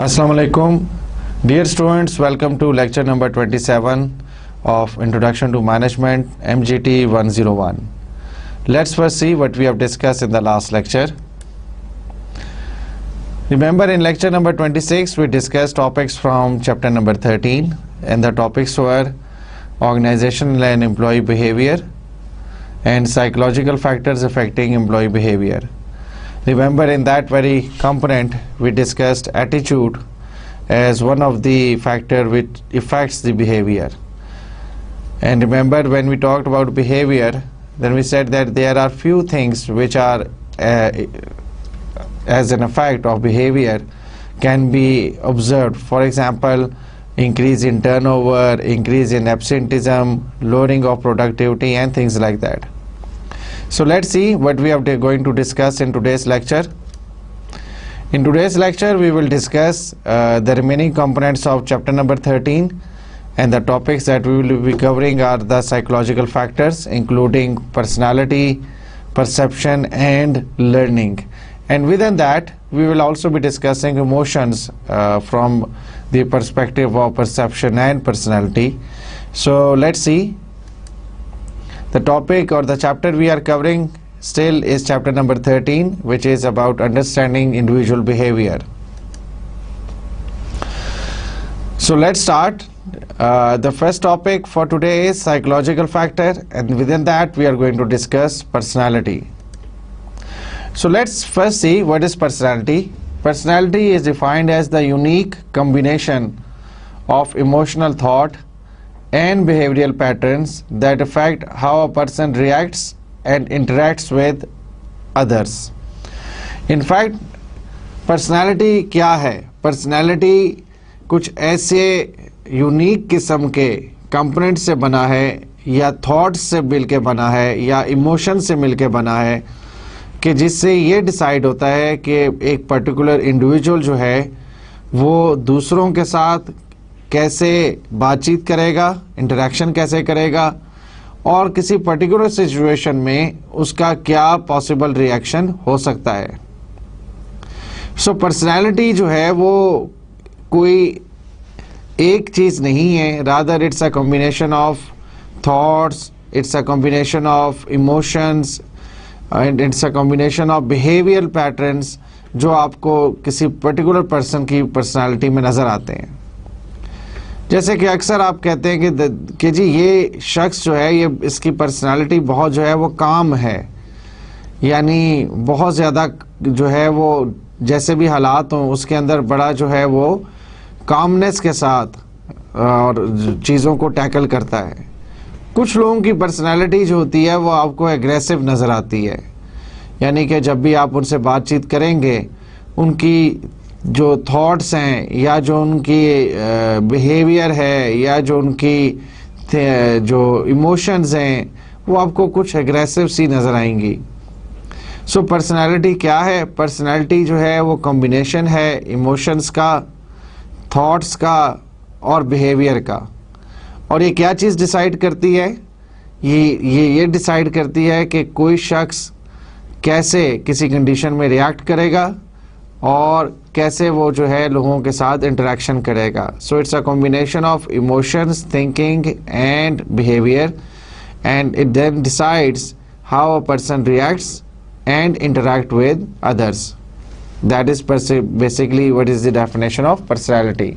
Assalamu alaikum. Dear students, welcome to lecture number 27 of Introduction to Management MGT 101. Let's first see what we have discussed in the last lecture. Remember, in lecture number 26 we discussed topics from chapter number 13, and the topics were organizational and employee behavior and psychological factors affecting employee behavior. Remember, in that very component we discussed attitude as one of the factor which affects the behavior. And remember, when we talked about behavior, then we said that there are few things which are as an effect of behavior can be observed. For example, increase in turnover, increase in absenteeism, lowering of productivity, and things like that. So let's see what we are going to discuss in today's lecture. In today's lecture we will discuss the remaining components of chapter number 13, and the topics that we will be covering are the psychological factors, including personality, perception, and learning. And within that we will also be discussing emotions from the perspective of perception and personality. So let's see. The topic or the chapter we are covering still is chapter number 13, which is about understanding individual behavior. So let's start. The first topic for today is psychological factor, and within that we are going to discuss personality. So let's first see what is personality. Personality is defined as the unique combination of emotional thought and behavioral patterns that affect how a person reacts and interacts with others. In fact, personality क्या है? Personality कुछ ऐसे unique किस्म के component से बना है, या थॉट्स से मिलके बना है, या इमोशन से मिलके बना है, कि जिससे ये डिसाइड होता है कि एक पर्टिकुलर इंडिविजुअल जो है वो दूसरों के साथ कैसे बातचीत करेगा, इंटरेक्शन कैसे करेगा, और किसी पर्टिकुलर सिचुएशन में उसका क्या पॉसिबल रिएक्शन हो सकता है. सो पर्सनैलिटी जो है वो कोई एक चीज़ नहीं है, rather it's a combination of thoughts, it's a combination of emotions, and it's a combination of behavioural patterns जो आपको किसी पर्टिकुलर पर्सन की पर्सनैलिटी में नज़र आते हैं. जैसे कि अक्सर आप कहते हैं कि जी ये शख्स जो है, ये इसकी पर्सनालिटी बहुत जो है वो काम है, यानी बहुत ज़्यादा जो है वो जैसे भी हालात हों उसके अंदर बड़ा जो है वो कामनेस के साथ और चीज़ों को टैकल करता है. कुछ लोगों की पर्सनालिटी जो होती है वो आपको एग्रेसिव नज़र आती है, यानी कि जब भी आप उनसे बातचीत करेंगे उनकी जो थॉट्स हैं, या जो उनकी बिहेवियर है, या जो उनकी जो इमोशंस हैं वो आपको कुछ एग्रेसिव सी नज़र आएंगी. सो पर्सनालिटी क्या है? पर्सनालिटी जो है वो कॉम्बिनेशन है इमोशंस का, थॉट्स का और बिहेवियर का. और ये क्या चीज़ डिसाइड करती है? ये डिसाइड करती है कि कोई शख्स कैसे किसी कंडीशन में रिएक्ट करेगा और कैसे वो जो है लोगों के साथ इंटरेक्शन करेगा. So it's a combination of emotions, thinking and behaviour, and it then decides how a person reacts and interact with others. That is basically what is the definition of personality.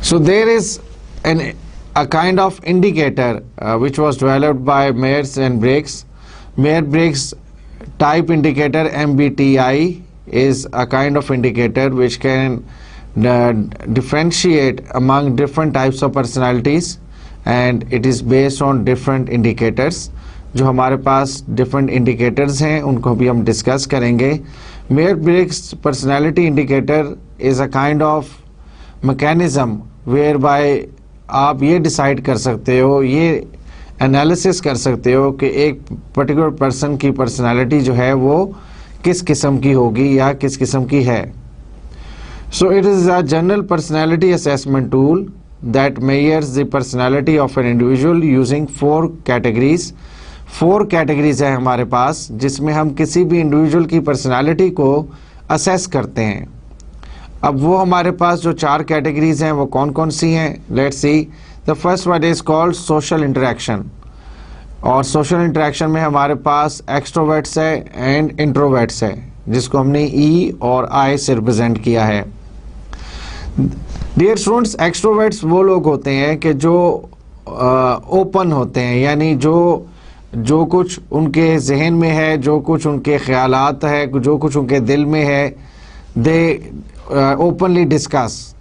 So there is a kind of indicator which was developed by Myers and Briggs. Myers-Briggs type indicator MBTI is a kind of indicator which can differentiate among different types of personalities, and it is based on different indicators. जो हमारे पास different indicators हैं उनको भी हम discuss करेंगे. Myers-Briggs personality indicator is a kind of mechanism whereby आप ये decide कर सकते हो, ये एनालिसिस कर सकते हो कि एक पर्टिकुलर पर्सन की पर्सनालिटी जो है वो किस किस्म की होगी या किस किस्म की है। So it is a general personality assessment tool that measures the personality of an individual using 4 categories. 4 categories है हमारे पास जिसमें हम किसी भी इंडिविजुअल की पर्सनालिटी को असेस करते हैं। अब वो हमारे पास जो 4 कैटेगरीज हैं वो कौन कौन सी हैं, let's see. The first one is called social interaction, और सोशल इंटरेक्शन में हमारे पास एक्सट्रोवर्ट्स है एंड इंट्रोवर्ट्स है, जिसको हमने ई और आई से रिप्रेजेंट किया है। डियर स्टूडेंट्स, एक्सट्रोवर्ट्स वो लोग होते हैं कि जो ओपन होते हैं, यानी जो कुछ उनके जहन में है, जो कुछ उनके ख्यालात है, जो कुछ उनके दिल में है, they openly discuss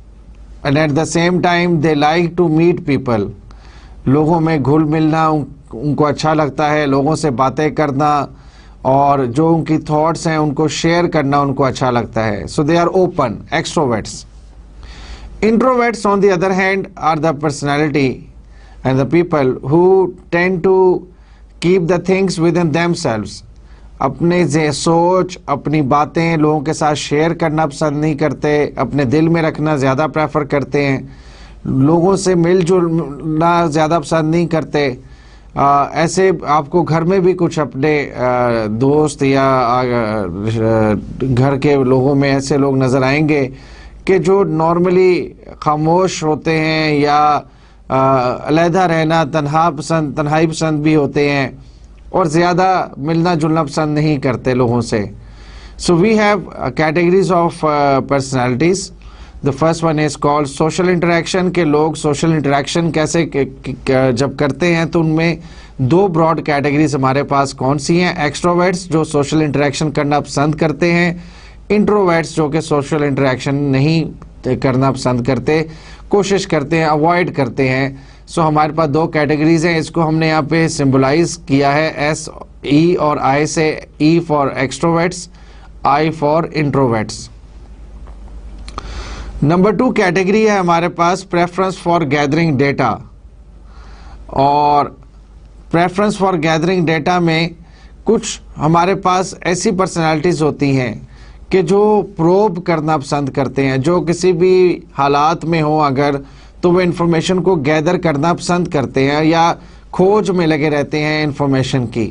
and at the same time they like to meet people. लोगों में घुल मिलना उनको अच्छा लगता है, लोगों से बातें करना और जो उनकी थॉट्स हैं उनको शेयर करना उनको अच्छा लगता है। So they are open extroverts. Introverts on the other hand are the personality and the people who tend to keep the things within themselves. अपने सोच, अपनी बातें लोगों के साथ शेयर करना पसंद नहीं करते, अपने दिल में रखना ज़्यादा प्रेफर करते हैं, लोगों से मिलजुलना ज़्यादा पसंद नहीं करते। ऐसे आपको घर में भी कुछ अपने दोस्त या घर के लोगों में ऐसे लोग नज़र आएंगे कि जो नॉर्मली खामोश होते हैं या अलहदा रहना, तन्हाई पसंद भी होते हैं और ज़्यादा मिलना जुलना पसंद नहीं करते लोगों से। So we have categories of personalities. The first one is called social interaction, के लोग सोशल इंटरेक्शन कैसे जब करते हैं तो उनमें 2 ब्रॉड कैटेगरीज हमारे पास कौन सी हैं। एक्सट्रोवर्ट्स जो सोशल इंटरेक्शन करना पसंद करते हैं, इंट्रोवर्ट्स जो कि सोशल इंटरेक्शन नहीं करना पसंद करते, कोशिश करते हैं, अवॉइड करते हैं। सो हमारे पास 2 कैटेगरीज हैं, इसको हमने यहाँ पे सिंबलाइज किया है एस, ई और आई से। E for extroverts, I for introverts. Number 2 category है हमारे पास प्रेफरेंस फॉर गैदरिंग डेटा, और प्रेफरेंस फॉर गैदरिंग डेटा में कुछ हमारे पास ऐसी पर्सनालिटीज़ होती हैं कि जो प्रोब करना पसंद करते हैं, जो किसी भी हालात में हो अगर तो वो इन्फॉर्मेशन को गैदर करना पसंद करते हैं या खोज में लगे रहते हैं इन्फॉर्मेशन की।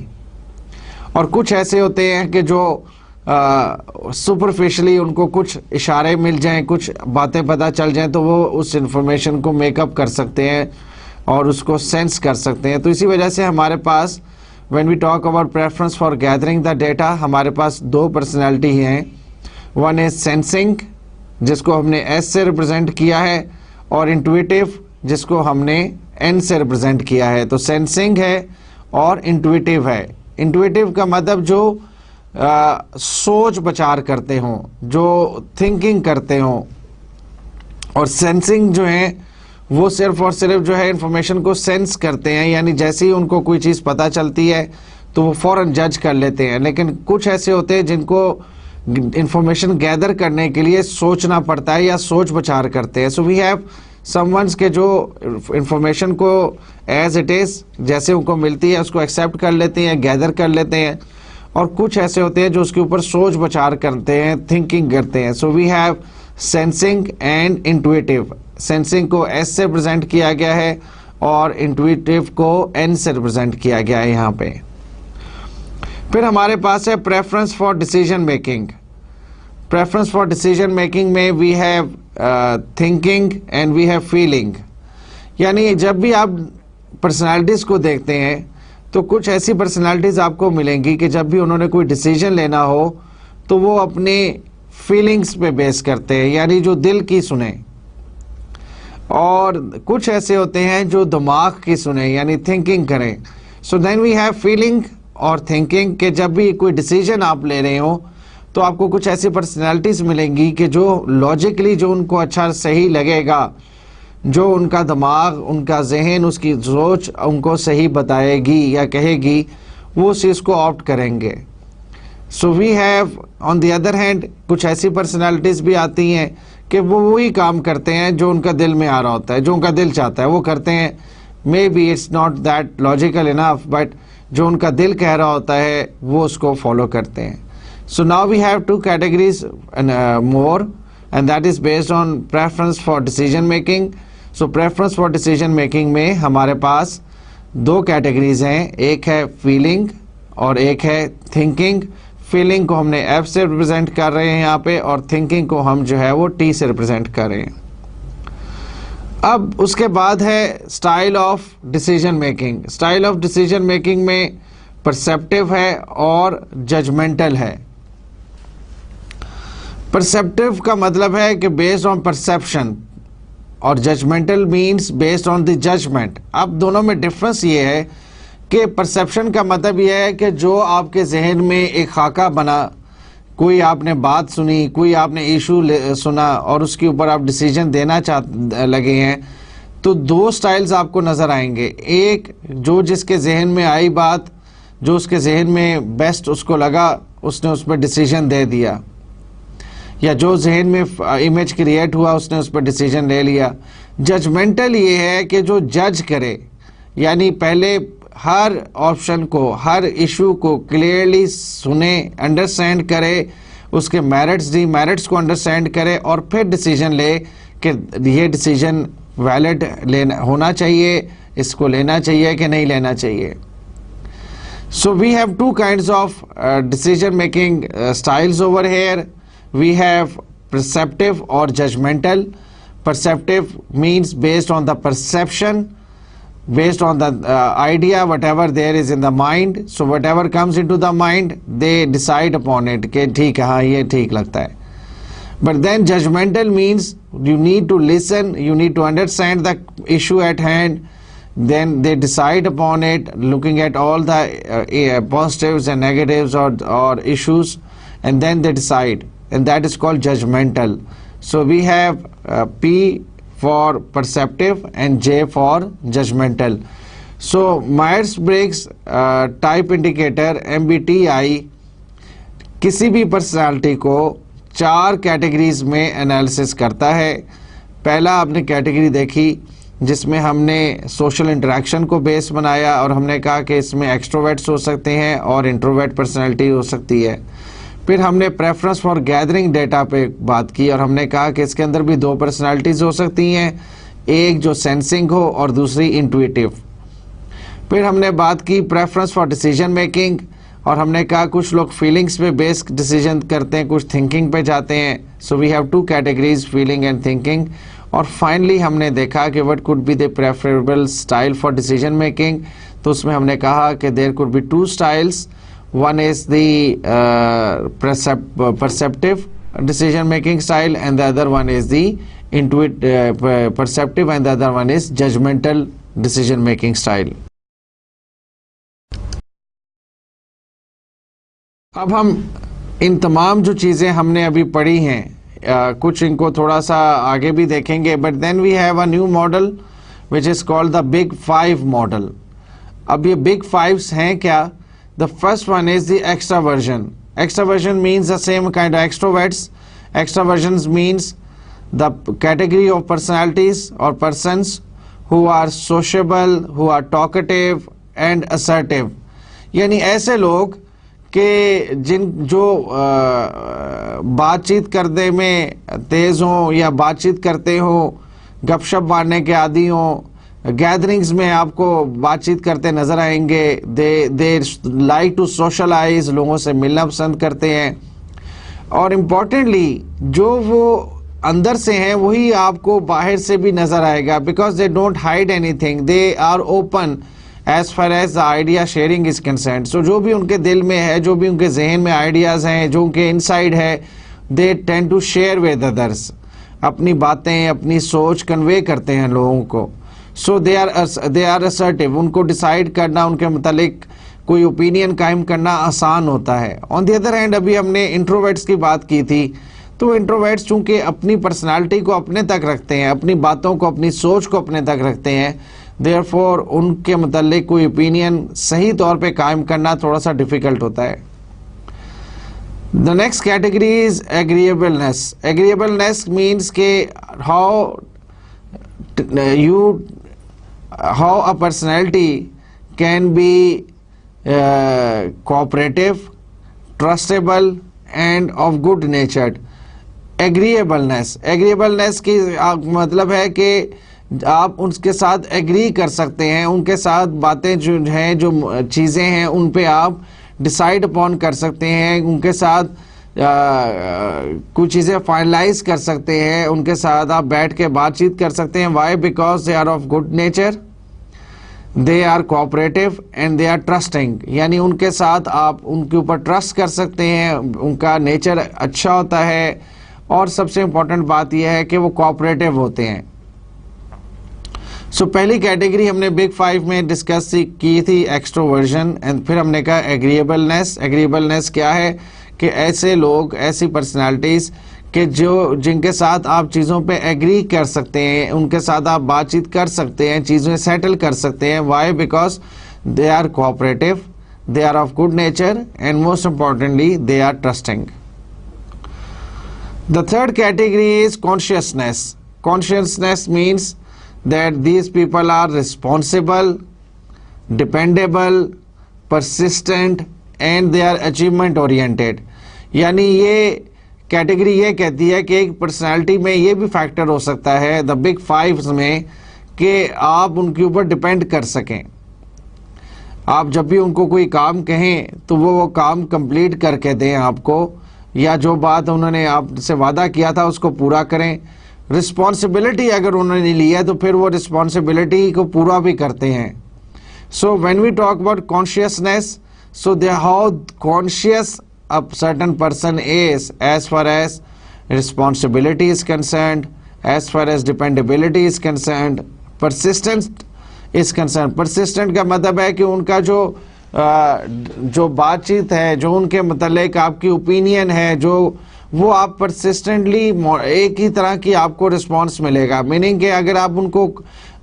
और कुछ ऐसे होते हैं कि जो सुपरफिशली उनको कुछ इशारे मिल जाएं, कुछ बातें पता चल जाएं तो वो उस इन्फॉर्मेशन को मेकअप कर सकते हैं और उसको सेंस कर सकते हैं। तो इसी वजह से हमारे पास when we talk about preference for gathering the data, हमारे पास 2 पर्सनैलिटी हैं। वन इज सेंसिंग, जिसको हमने एस से रिप्रेजेंट किया है, और इंट्यूटिव जिसको हमने एन से रिप्रेजेंट किया है। तो सेंसिंग है और इंट्यूटिव है। इंट्यूटिव का मतलब जो सोच विचार करते हों, जो थिंकिंग करते हों, और सेंसिंग जो है वो सिर्फ और सिर्फ जो है इंफॉर्मेशन को सेंस करते हैं, यानी जैसे ही उनको कोई चीज़ पता चलती है तो वो फ़ौरन जज कर लेते हैं। लेकिन कुछ ऐसे होते हैं जिनको इंफॉर्मेशन गैदर करने के लिए सोचना पड़ता है या सोच विचार करते हैं। सो वी हैव समवंस के जो इंफॉर्मेशन को एज इट इज़ जैसे उनको मिलती है उसको एक्सेप्ट कर लेते हैं, गैदर कर लेते हैं, और कुछ ऐसे होते हैं जो उसके ऊपर सोच विचार करते हैं, थिंकिंग करते हैं। So we have sensing and intuitive. Sensing को एस से रिप्रेजेंट किया गया है और इंट्यूटिव को एन से रिप्रेजेंट किया गया है यहाँ पे। फिर हमारे पास है preference for decision making. Preference for decision making में we have thinking and we have feeling. यानी जब भी आप पर्सनालिटीज़ को देखते हैं तो कुछ ऐसी पर्सनालिटीज़ आपको मिलेंगी कि जब भी उन्होंने कोई डिसीजन लेना हो तो वो अपने फीलिंग्स पे बेस करते हैं, यानी जो दिल की सुने, और कुछ ऐसे होते हैं जो दिमाग की सुने यानी थिंकिंग करें। So then we have feeling और थिंकिंग के जब भी कोई डिसीजन आप ले रहे हो तो आपको कुछ ऐसी पर्सनालिटीज़ मिलेंगी कि जो लॉजिकली जो उनको अच्छा सही लगेगा, जो उनका दिमाग, उनका जहन, उसकी सोच उनको सही बताएगी या कहेगी, वो उस चीज़ को ऑप्ट करेंगे। So we have on the other hand कुछ ऐसी पर्सनालिटीज़ भी आती हैं कि वो वही काम करते हैं जो उनका दिल में आ रहा होता है, जो उनका दिल चाहता है वो करते हैं। May be it's not that logical enough, but जो उनका दिल कह रहा होता है वो उसको फॉलो करते हैं। So now we have two categories more, and that is based on preference for decision making. So preference for decision making में हमारे पास दो कैटेगरीज हैं, एक है फीलिंग और एक है थिंकिंग। फीलिंग को हमने एफ से रिप्रेजेंट कर रहे हैं यहाँ पे, और थिंकिंग को हम जो है वो टी से रिप्रेजेंट कर रहे हैं। अब उसके बाद है style of decision making. Style of decision making में परसेप्टिव है और जजमेंटल है। परसेप्टिव का मतलब है कि बेस्ड ऑन परसेप्शन, और judgemental means based on the judgement. अब दोनों में डिफरेंस ये है कि परसेप्शन का मतलब ये है कि जो आपके जहन में एक खाका बना, कोई आपने बात सुनी, कोई आपने इशू सुना और उसके ऊपर आप डिसीजन देना लगे हैं, तो दो स्टाइल्स आपको नज़र आएंगे। एक जो जिसके जहन में आई बात, जो उसके जहन में बेस्ट उसको लगा, उसने उस पर डिसीजन दे दिया, या जो जहन में इमेज क्रिएट हुआ उसने उस पर डिसीजन ले लिया। जजमेंटल ये है कि जो जज करे, यानी पहले हर ऑप्शन को, हर इशू को क्लियरली सुने, अंडरस्टैंड करे, उसके मेरिट्स डीमेरिट्स को अंडरस्टैंड करे और फिर डिसीजन ले कि ये डिसीजन वैलिड होना चाहिए, इसको लेना चाहिए कि नहीं लेना चाहिए। So we have two kinds of decision making styles over here. We have perceptive or judgmental. Perceptive means based on the perception, based on the idea, whatever there is in the mind. So whatever comes into the mind, they decide upon it कि ठीक है, हाँ ये ठीक लगता है। But then judgmental means you need to listen, you need to understand the issue at hand, then they decide upon it, looking at all the positives and negatives or issues, and then they decide. And that is called judgmental. So we have P for perceptive and J for judgmental. So Myers-Briggs type indicator MBTI किसी भी personality को 4 categories में analysis करता है। पहला आपने category देखी जिसमें हमने सोशल इंटरेक्शन को बेस बनाया और हमने कहा कि इसमें एक्सट्रोवर्ट्स हो सकते हैं और इंट्रोवर्ट पर्सनालिटी हो सकती है। फिर हमने प्रेफरेंस फॉर गैदरिंग डेटा पे बात की और हमने कहा कि इसके अंदर भी 2 पर्सनालिटीज़ हो सकती हैं, एक जो सेंसिंग हो और दूसरी इंट्यूटिव। फिर हमने बात की प्रेफरेंस फॉर डिसीजन मेकिंग और हमने कहा कुछ लोग फीलिंग्स पे बेस्ड डिसीजन करते हैं, कुछ थिंकिंग पे जाते हैं। So we have 2 categories, feeling and thinking. और फाइनली हमने देखा कि what could be the preferable style for decision making. तो उसमें हमने कहा कि there could be 2 styles, one is the perceptive decision making style and the other one is the perceptive and the other one is judgmental decision making style. अब हम इन तमाम जो चीज़ें हमने अभी पढ़ी हैं कुछ इनको थोड़ा सा आगे भी देखेंगे, but then we have a new model which is called the Big 5 model. अब ये Big 5s हैं क्या? The first one is the extraversion. Extraversion means the same kind of extroverts. Extraversions means the category of personalities or persons who are sociable, who are talkative and assertive. यानी ऐसे लोग कि जो बातचीत करने में तेज़ हों या बातचीत करते हों, गपशप मारने के आदी हों, गैदरिंग्स में आपको बातचीत करते नज़र आएंगे। दे लाइक टू सोशलाइज, लोगों से मिलना पसंद करते हैं। और इम्पॉर्टेंटली जो वो अंदर से हैं वही आपको बाहर से भी नज़र आएगा, because they don't hide anything, they are open as far as the idea sharing is concerned. So जो भी उनके दिल में है, जो भी उनके जहन में आइडियाज़ हैं, जो उनके इनसाइड है, they tend to share with others. अपनी बातें, अपनी सोच कन्वे करते हैं लोगों को। सो दे आर असर्टिव, उनको डिसाइड करना, उनके मुतालिक कोई ओपिनियन कायम करना आसान होता है। ऑन द अदर हैंड अभी हमने इंट्रोवर्ट्स की बात की थी, तो इंट्रोवर्ट्स चूँकि अपनी पर्सनालिटी को अपने तक रखते हैं, अपनी बातों को, अपनी सोच को अपने तक रखते हैं, देयरफॉर उनके मुतालिक कोई ओपिनियन सही तौर पे कायम करना थोड़ा सा डिफ़िकल्ट होता है। The next category is agreeableness. Agreeableness means ke how a personality can be cooperative, trustable and of good natured. Agreeableness की मतलब है कि आप उनके साथ एग्री कर सकते हैं, उनके साथ बातें जो हैं, जो चीज़ें हैं उन पे आप डिसाइड अपॉन कर सकते हैं, उनके साथ कुछ चीज़ें फाइनलाइज कर सकते हैं, उनके साथ आप बैठ के बातचीत कर सकते हैं. Why? Because they are of good nature, they are cooperative and they are trusting. यानी उनके साथ आप उनके ऊपर ट्रस्ट कर सकते हैं, उनका नेचर अच्छा होता है और सबसे इम्पोर्टेंट बात यह है कि वो कोऑपरेटिव होते हैं. सो पहली कैटेगरी हमने बिग 5 में डिस्कस की थी एक्सट्रोवर्जन, एंड फिर हमने कहा एग्रीएबलनेस. एग्रीएबलनेस क्या है कि ऐसे लोग, ऐसी पर्सनालिटीज़ कि जिनके साथ आप चीज़ों पे एग्री कर सकते हैं, उनके साथ आप बातचीत कर सकते हैं, चीज़ें सेटल कर सकते हैं. Why? Because they are cooperative, they are of good nature and most importantly they are trusting. The third category is consciousness. Consciousness means that these people are responsible, dependable, persistent and they are achievement oriented. यानी ये category ये कहती है कि एक personality में ये भी फैक्टर हो सकता है द बिग 5 में कि आप उनके ऊपर डिपेंड कर सकें. आप जब भी उनको कोई काम कहें तो वो काम कंप्लीट करके दें आपको, या जो बात उन्होंने आपसे वादा किया था उसको पूरा करें. रिस्पॉन्सिबिलिटी अगर उन्होंने ली है तो फिर वो रिस्पॉन्सिबिलिटी को पूरा भी करते हैं. So when we talk about consciousness, so they how conscious a certain person is as far as responsibility is concerned, as far as dependability is concerned, persistence is concerned. Persistent का मतलब है कि उनका जो बातचीत है, जो उनके मतलब आपकी ओपिनियन है, जो वो आप परसिस्टेंटली एक ही तरह की आपको रिस्पांस मिलेगा. मीनिंग कि अगर आप उनको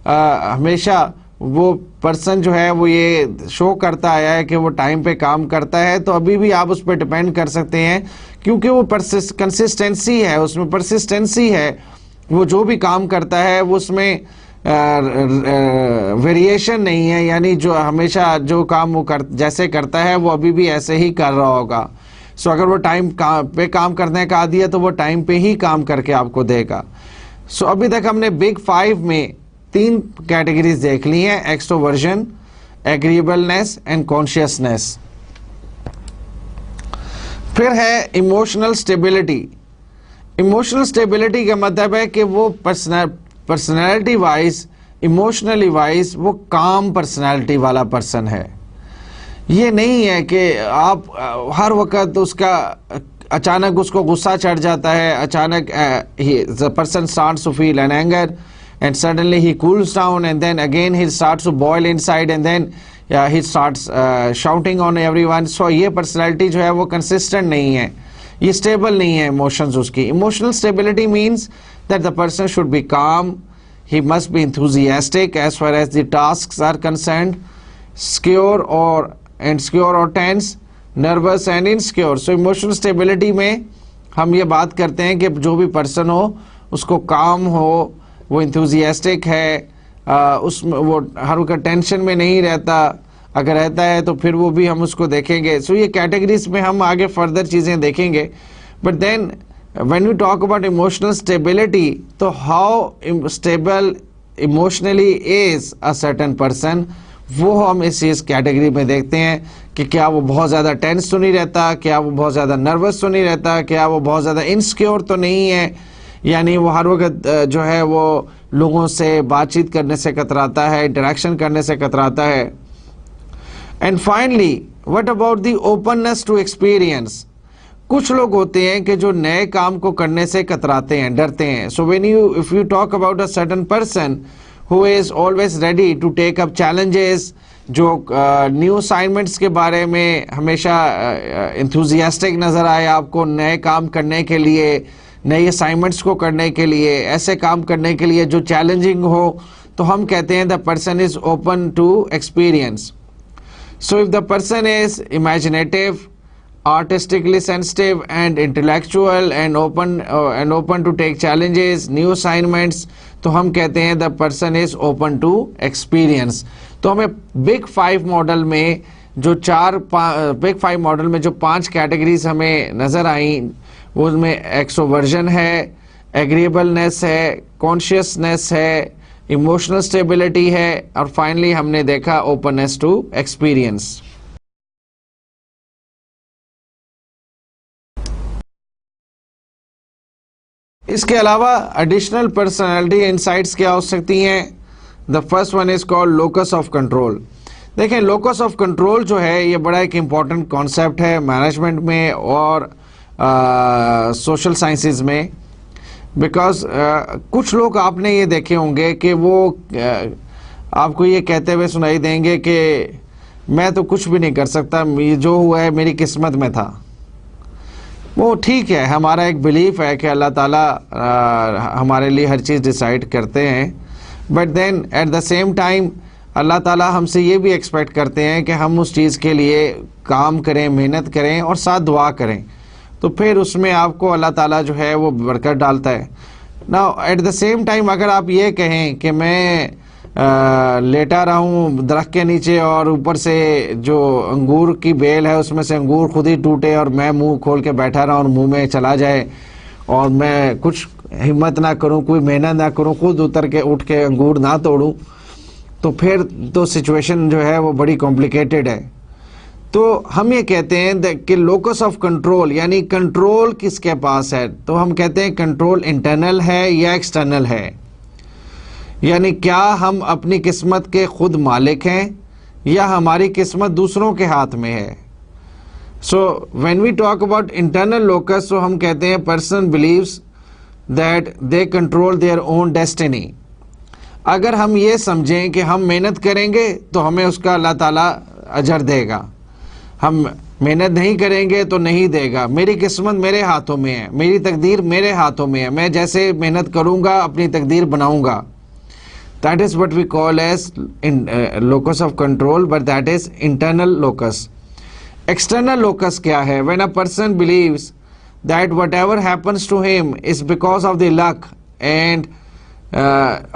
हमेशा वो पर्सन जो है वो ये शो करता आया है कि वो टाइम पे काम करता है, तो अभी भी आप उस पर डिपेंड कर सकते हैं, क्योंकि वो कंसिस्टेंसी है, उसमें परसिस्टेंसी है. वो जो भी काम करता है वो उसमें वेरिएशन नहीं है, यानी जो हमेशा जो काम वो जैसे करता है वो अभी भी ऐसे ही कर रहा होगा. सो अगर वो टाइम पे काम करने का आदी है तो वो टाइम पे ही काम करके आपको देगा. सो अभी तक हमने बिग 5 में 3 कैटेगरीज देख ली हैं: एक्सट्रोवर्जन, एग्रीएबलनेस एंड कॉन्शियसनेस. फिर है इमोशनल स्टेबिलिटी. इमोशनल स्टेबिलिटी का मतलब है कि वो पर्सनैलिटी वाइज, इमोशनली वाइज वो काम पर्सनैलिटी वाला पर्सन है. ये नहीं है कि आप हर वक्त उसका अचानक उसको गुस्सा चढ़ जाता है, अचानक the person starts to feel an anger and suddenly he cools down and then again he starts to boil inside and then he starts shouting on everyone. So ये पर्सनैलिटी जो है वो कंसिस्टेंट नहीं है, ये स्टेबल नहीं है emotions उसकी. Emotional stability means that the person should be calm, he must be enthusiastic as far as the tasks are concerned, secure or tense, nervous and insecure. So emotional stability में हम ये बात करते हैं कि जो भी पर्सन हो उसको काम हो, वो enthusiastic है, उसमें वो हर वक्त टेंशन में नहीं रहता, अगर रहता है तो फिर वो भी हम उसको देखेंगे. सो ये कैटेगरीज में हम आगे फर्दर चीज़ें देखेंगे. But then when we talk about emotional stability, तो how stable emotionally is a certain person, वो हम इस कैटेगरी में देखते हैं कि क्या वो बहुत ज़्यादा टेंस तो नहीं रहता, क्या वो बहुत ज़्यादा नर्वस तो नहीं रहता, क्या वो बहुत ज़्यादा इनसिक्योर तो नहीं है, यानी वो हर वक्त जो है वो लोगों से बातचीत करने से कतराता है, इंटरेक्शन करने से कतराता है. And finally what about the openness to experience. कुछ लोग होते हैं कि जो नए काम को करने से कतराते हैं, डरते हैं. So when if you talk about a certain person who is always ready to take up challenges, जो न्यू असाइनमेंट्स के बारे में हमेशा एंथुजियास्टिक नज़र आए आपको, नए काम करने के लिए, नए असाइनमेंट्स को करने के लिए, ऐसे काम करने के लिए जो चैलेंजिंग हो, तो हम कहते हैं the person is open to experience. So if the person is imaginative, artistically sensitive and intellectual and open to take challenges, new assignments, तो हम कहते हैं the person is open to experience. तो हमें बिग फाइव मॉडल में जो big five model में जो 5 कैटेगरीज हमें नजर आई, वो उसमें एक्सट्रोवर्जन है, एग्रीएबलनेस है, कॉन्शियसनेस है, इमोशनल स्टेबिलिटी है, और फाइनली हमने देखा ओपननेस टू एक्सपीरियंस. इसके अलावा एडिशनल पर्सनालिटी इनसाइट्स क्या हो सकती हैं? The first one is called locus of control. देखें, लोकस ऑफ कंट्रोल जो है ये बड़ा एक इम्पॉर्टेंट कॉन्सेप्ट है मैनेजमेंट में और सोशल साइंसेज में, बिकॉज कुछ लोग आपने ये देखे होंगे कि वो आपको ये कहते हुए सुनाई देंगे कि मैं तो कुछ भी नहीं कर सकता, ये जो हुआ है मेरी किस्मत में था. वो ठीक है, हमारा एक बिलीफ है कि अल्लाह ताला हमारे लिए हर चीज़ डिसाइड करते हैं, but then at the same time अल्लाह ताला हमसे ये भी एक्सपेक्ट करते हैं कि हम उस चीज़ के लिए काम करें, मेहनत करें और साथ दुआ करें, तो फिर उसमें आपको अल्लाह ताला जो है वो बरकत डालता है. Now at the same time अगर आप ये कहें कि मैं लेटा रहा हूँ दरख्त के नीचे और ऊपर से जो अंगूर की बेल है उसमें से अंगूर खुद ही टूटे और मैं मुंह खोल के बैठा रहा और मुंह में चला जाए और मैं कुछ हिम्मत ना करूँ, कोई मेहनत ना करूँ, खुद उतर के उठ के अंगूर ना तोड़ूँ, तो फिर तो सिचुएशन जो है वो बड़ी कॉम्प्लिकेटेड है. तो हम ये कहते हैं कि लोकस ऑफ कंट्रोल, यानी कंट्रोल किसके पास है, तो हम कहते हैं कंट्रोल इंटरनल है या एक्सटर्नल है, यानी क्या हम अपनी किस्मत के खुद मालिक हैं या हमारी किस्मत दूसरों के हाथ में है. So when we talk about internal locus, तो हम कहते हैं person believes that they control their own destiny. अगर हम ये समझें कि हम मेहनत करेंगे तो हमें उसका अल्लाह ताला अजर देगा, हम मेहनत नहीं करेंगे तो नहीं देगा, मेरी किस्मत मेरे हाथों में है, मेरी तकदीर मेरे हाथों में है, मैं जैसे मेहनत करूँगा अपनी तकदीर बनाऊँगा. That is what we call as locus of control, but that is internal locus. External locus क्या है? When a person believes that whatever happens to him is because of the luck and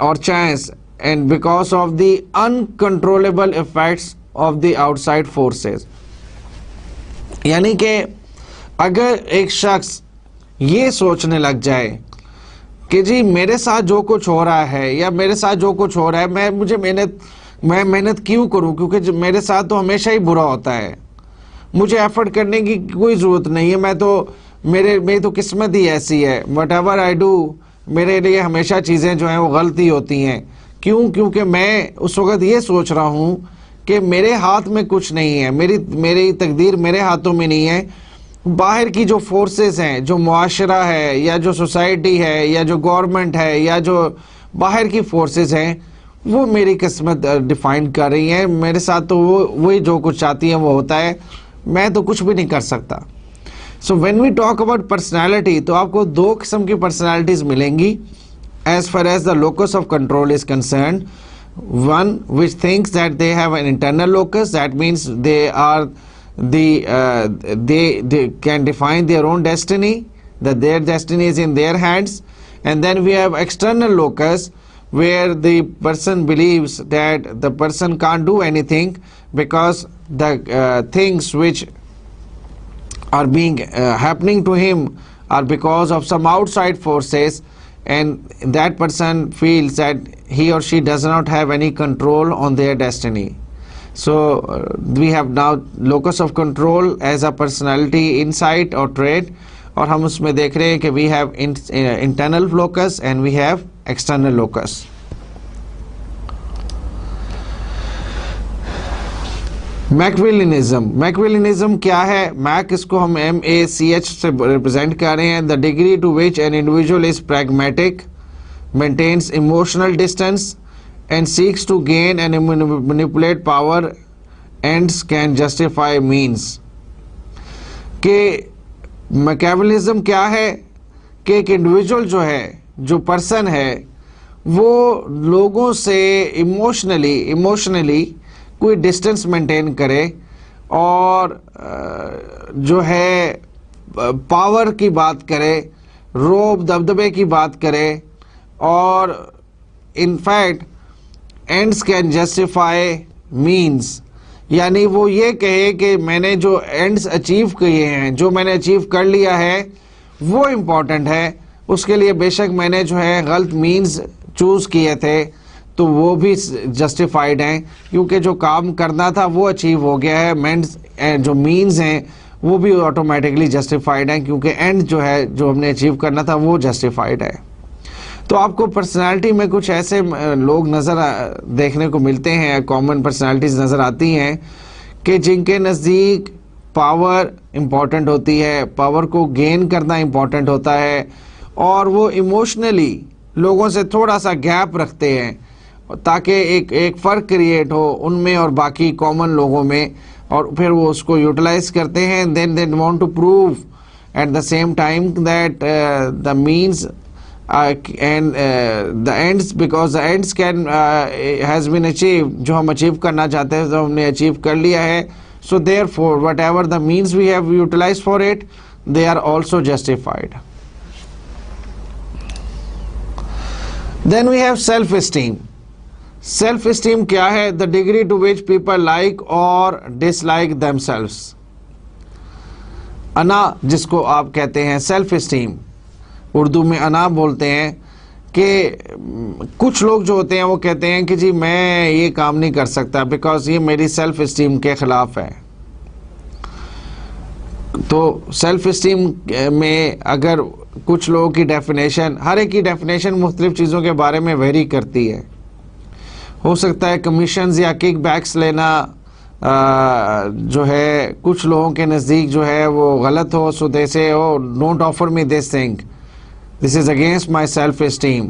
or chance and because of the uncontrollable effects of the outside forces. यानी कि अगर एक शख्स ये सोचने लग जाए कि जी मेरे साथ जो कुछ हो रहा है या मेरे साथ जो कुछ हो रहा है मैं मेहनत क्यों करूं, क्योंकि मेरे साथ तो हमेशा ही बुरा होता है, मुझे एफर्ट करने की कोई ज़रूरत नहीं है, मेरी तो किस्मत ही ऐसी है, वट एवर आई डू मेरे लिए हमेशा चीज़ें जो हैं वो गलती होती हैं. क्यों? क्योंकि मैं उस वक़्त ये सोच रहा हूँ कि मेरे हाथ में कुछ नहीं है, मेरी तकदीर मेरे हाथों में नहीं है, बाहर की जो फोर्सेस हैं, जो मुआशरा है या जो सोसाइटी है या जो गवर्नमेंट है या जो बाहर की फोर्सेस हैं, वो मेरी किस्मत डिफाइन कर रही हैं, मेरे साथ तो वही जो कुछ चाहती हैं वो होता है, मैं तो कुछ भी नहीं कर सकता. So when we talk about personality, तो आपको 2 किस्म की पर्सनैलिटीज़ मिलेंगी as far as the locus of control is concern. One which thinks that they have an internal locus, that means they are they can define their own destiny, that their destiny is in their hands. And then we have external locus, where the person believes that the person can't do anything because the things which are being happening to him are because of some outside forces, and that person feels that he or she does not have any control on their destiny. So we have now locus of control as a personality insight or trait, और हम उसमें देख रहे हैं कि we have internal locus and we have external locus. मैकविलिनिज्म क्या है? Mac इसको हम MACH से रिप्रेजेंट कर रहे हैं. The degree to which an individual is pragmatic, maintains emotional distance and seeks to gain and manipulate power, ends can justify means. कि मैकियावेलिज्म क्या है कि एक इंडिविजुअल जो है, जो पर्सन है, वो लोगों से इमोशनली कोई डिस्टेंस मेंटेन करे और जो है पावर की बात करें, रोब दबदबे की बात करें, और in fact ends can justify means, यानी वो ये कहे कि मैंने जो एंड्स अचीव किए हैं, जो मैंने अचीव कर लिया है वो इम्पॉर्टेंट है, उसके लिए बेशक मैंने जो है गलत मीन्स चूज़ किए थे तो वो भी जस्टिफाइड हैं, क्योंकि जो काम करना था वो अचीव हो गया है। मेंस जो मीन्स हैं वो भी ऑटोमेटिकली जस्टिफाइड हैं, क्योंकि एंड जो है जो हमने अचीव करना था वो जस्टिफाइड है। तो आपको पर्सनालिटी में कुछ ऐसे लोग नज़र देखने को मिलते हैं, कॉमन पर्सनालिटीज़ नज़र आती हैं कि जिनके नज़दीक पावर इम्पॉर्टेंट होती है, पावर को गेन करना इम्पॉर्टेंट होता है, और वो इमोशनली लोगों से थोड़ा सा गैप रखते हैं ताकि एक फ़र्क क्रिएट हो उनमें और बाकी कॉमन लोगों में, और फिर वो उसको यूटिलाइज करते हैं। Then they want to prove at the same time that the means and the ends, because the ends can has been achieve, जो हम अचीव करना चाहते हैं जो हमने अचीव कर लिया है। So therefore whatever the means we have utilise for it, they are also justified. Then we have self esteem. Self esteem क्या है? The degree to which people like or dislike themselves. अना जिसको आप कहते हैं self esteem, Urdu में अना बोलते हैं, कि कुछ लोग जो होते हैं वो कहते हैं कि जी मैं ये काम नहीं कर सकता बिकॉज ये मेरी सेल्फ इस्टीम के ख़िलाफ़ है। तो सेल्फ इस्टीम में अगर कुछ लोगों की डेफिनेशन, हर एक की डेफिनेशन मुख्तलिफ चीज़ों के बारे में वेरी करती है। हो सकता है कमीशंस या किक बैक्स लेना जो है कुछ लोगों के नज़दीक जो है वो गलत हो, so they say oh don't offer me this thing, this is against my self esteem,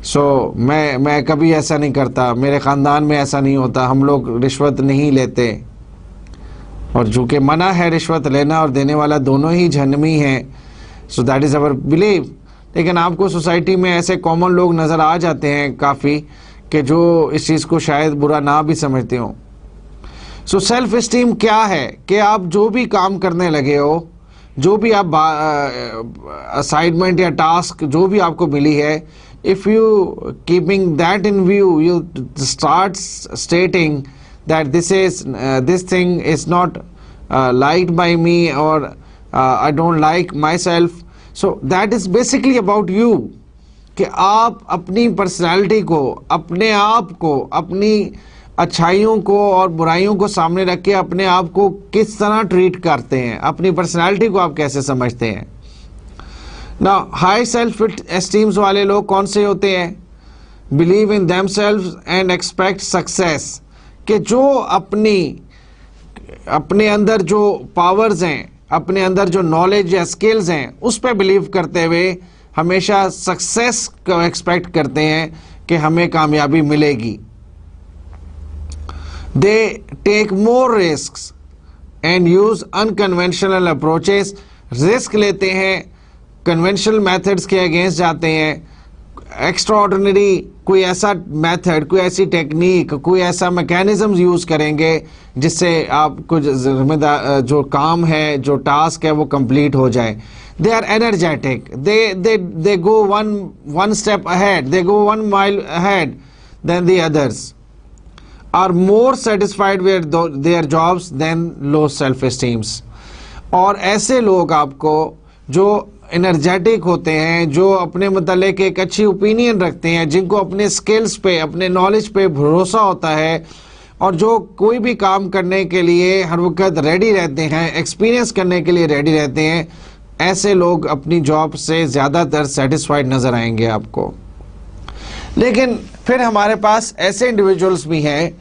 so मैं कभी ऐसा नहीं करता, मेरे ख़ानदान में ऐसा नहीं होता, हम लोग रिश्वत नहीं लेते, और चूँकि मना है रिश्वत लेना और देने वाला दोनों ही जहन्नमी हैं, सो दैट इज़ अवर बिलीव। लेकिन आपको सोसाइटी में ऐसे कॉमन लोग नज़र आ जाते हैं काफ़ी कि जो इस चीज़ को शायद बुरा ना भी समझते हों। सो सेल्फ इस्टीम क्या है कि आप जो भी काम करने लगे हो, जो भी आप असाइनमेंट या टास्क जो भी आपको मिली है, if you keeping that in view, you start stating that this thing is not liked by me और I don't like my self, so that is basically about you, कि आप अपनी पर्सनालिटी को, अपने आप को, अपनी अच्छाइयों को और बुराइयों को सामने रख के अपने आप को किस तरह ट्रीट करते हैं, अपनी पर्सनालिटी को आप कैसे समझते हैं। ना हाई सेल्फ एस्टीम्स वाले लोग कौन से होते हैं? Believe in themselves and expect success, कि जो अपने अंदर जो पावर्स हैं, अपने अंदर जो नॉलेज या स्किल्स हैं उस पर बिलीव करते हुए हमेशा सक्सेस को एक्सपेक्ट करते हैं कि हमें कामयाबी मिलेगी। They take more risks and use unconventional approaches, risk लेते हैं, कन्वेंशनल मेथड्स के अगेंस्ट जाते हैं, एक्स्ट्रा ऑर्डिनरी कोई ऐसा मेथड, कोई ऐसी टेक्निक, कोई ऐसा मैकेनिज्म यूज़ करेंगे जिससे आपको जिम्मेदार जो काम है, जो टास्क है वो कंप्लीट हो जाए। They are energetic. They go one step ahead. They go 1 mile ahead than the others. Are more satisfied with their jobs than low self-esteems. और ऐसे लोग आपको जो एनर्जेटिक होते हैं, जो अपने मुतालिक एक अच्छी ओपिनियन रखते हैं, जिनको अपने स्किल्स पे, अपने नॉलेज पे भरोसा होता है, और जो कोई भी काम करने के लिए हर वक्त रेडी रहते हैं, एक्सपीरियंस करने के लिए रेडी रहते हैं, ऐसे लोग अपनी जॉब से ज़्यादातर सेटिस्फाइड नज़र आएंगे आपको। लेकिन फिर हमारे पास ऐसे इंडिविजुअल्स भी हैं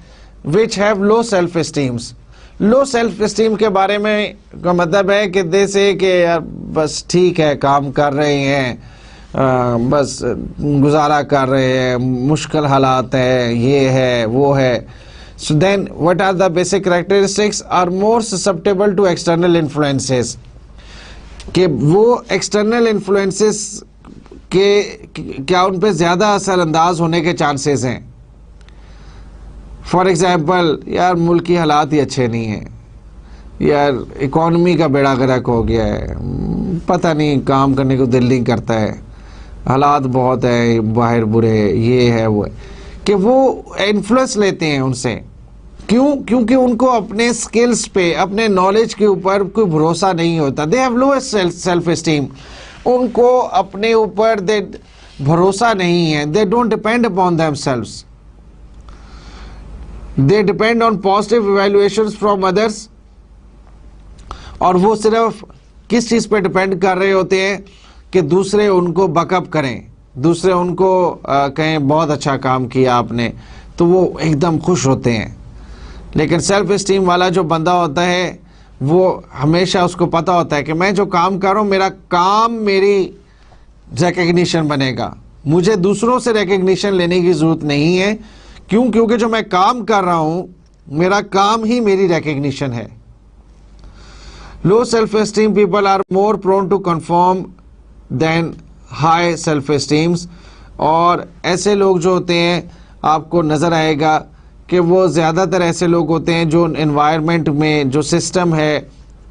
which have low self esteems. Low self esteem के बारे में का मतलब है कि जैसे कि यार बस ठीक है, काम कर रहे हैं, बस गुजारा कर रहे हैं, मुश्किल हालात है, ये है वो है। So then what are the basic characteristics? Are more susceptible to external influences, कि वो एक्सटर्नल इन्फ्लुएंसेस के क्या उन पे ज़्यादा असरअंदाज होने के चांसेस हैं। फॉर एग्जाम्पल, यार मुल्क की हालात ही अच्छे नहीं हैं, यार इकॉनमी का बेड़ा गर्क हो गया है, पता नहीं काम करने को दिल नहीं करता है, हालात बहुत है बाहर बुरे, ये है वो है, कि वो इन्फ्लुएंस लेते हैं उनसे। क्यों? क्योंकि उनको अपने स्किल्स पे, अपने नॉलेज के ऊपर कोई भरोसा नहीं होता। They have lowest self esteem, उनको अपने ऊपर दे भरोसा नहीं है। They don't depend upon themselves, they depend on positive evaluations from others. और वो सिर्फ किस चीज़ पे डिपेंड कर रहे होते हैं कि दूसरे उनको बकअप करें, दूसरे उनको कहें बहुत अच्छा काम किया आपने, तो वो एकदम खुश होते हैं। लेकिन सेल्फ एस्टीम वाला जो बंदा होता है, वो हमेशा उसको पता होता है कि मैं जो काम कर रहा हूँ, मेरा काम मेरी रिकग्निशन बनेगा, मुझे दूसरों से रिकग्निशन लेने की ज़रूरत नहीं है। क्यों? क्योंकि जो मैं काम कर रहा हूँ, मेरा काम ही मेरी रिकग्निशन है। Low self esteem people are more prone to confirm than high self esteems. और ऐसे लोग जो होते हैं, आपको नज़र आएगा कि वो ज़्यादातर ऐसे लोग होते हैं जो एनवायरनमेंट में जो सिस्टम है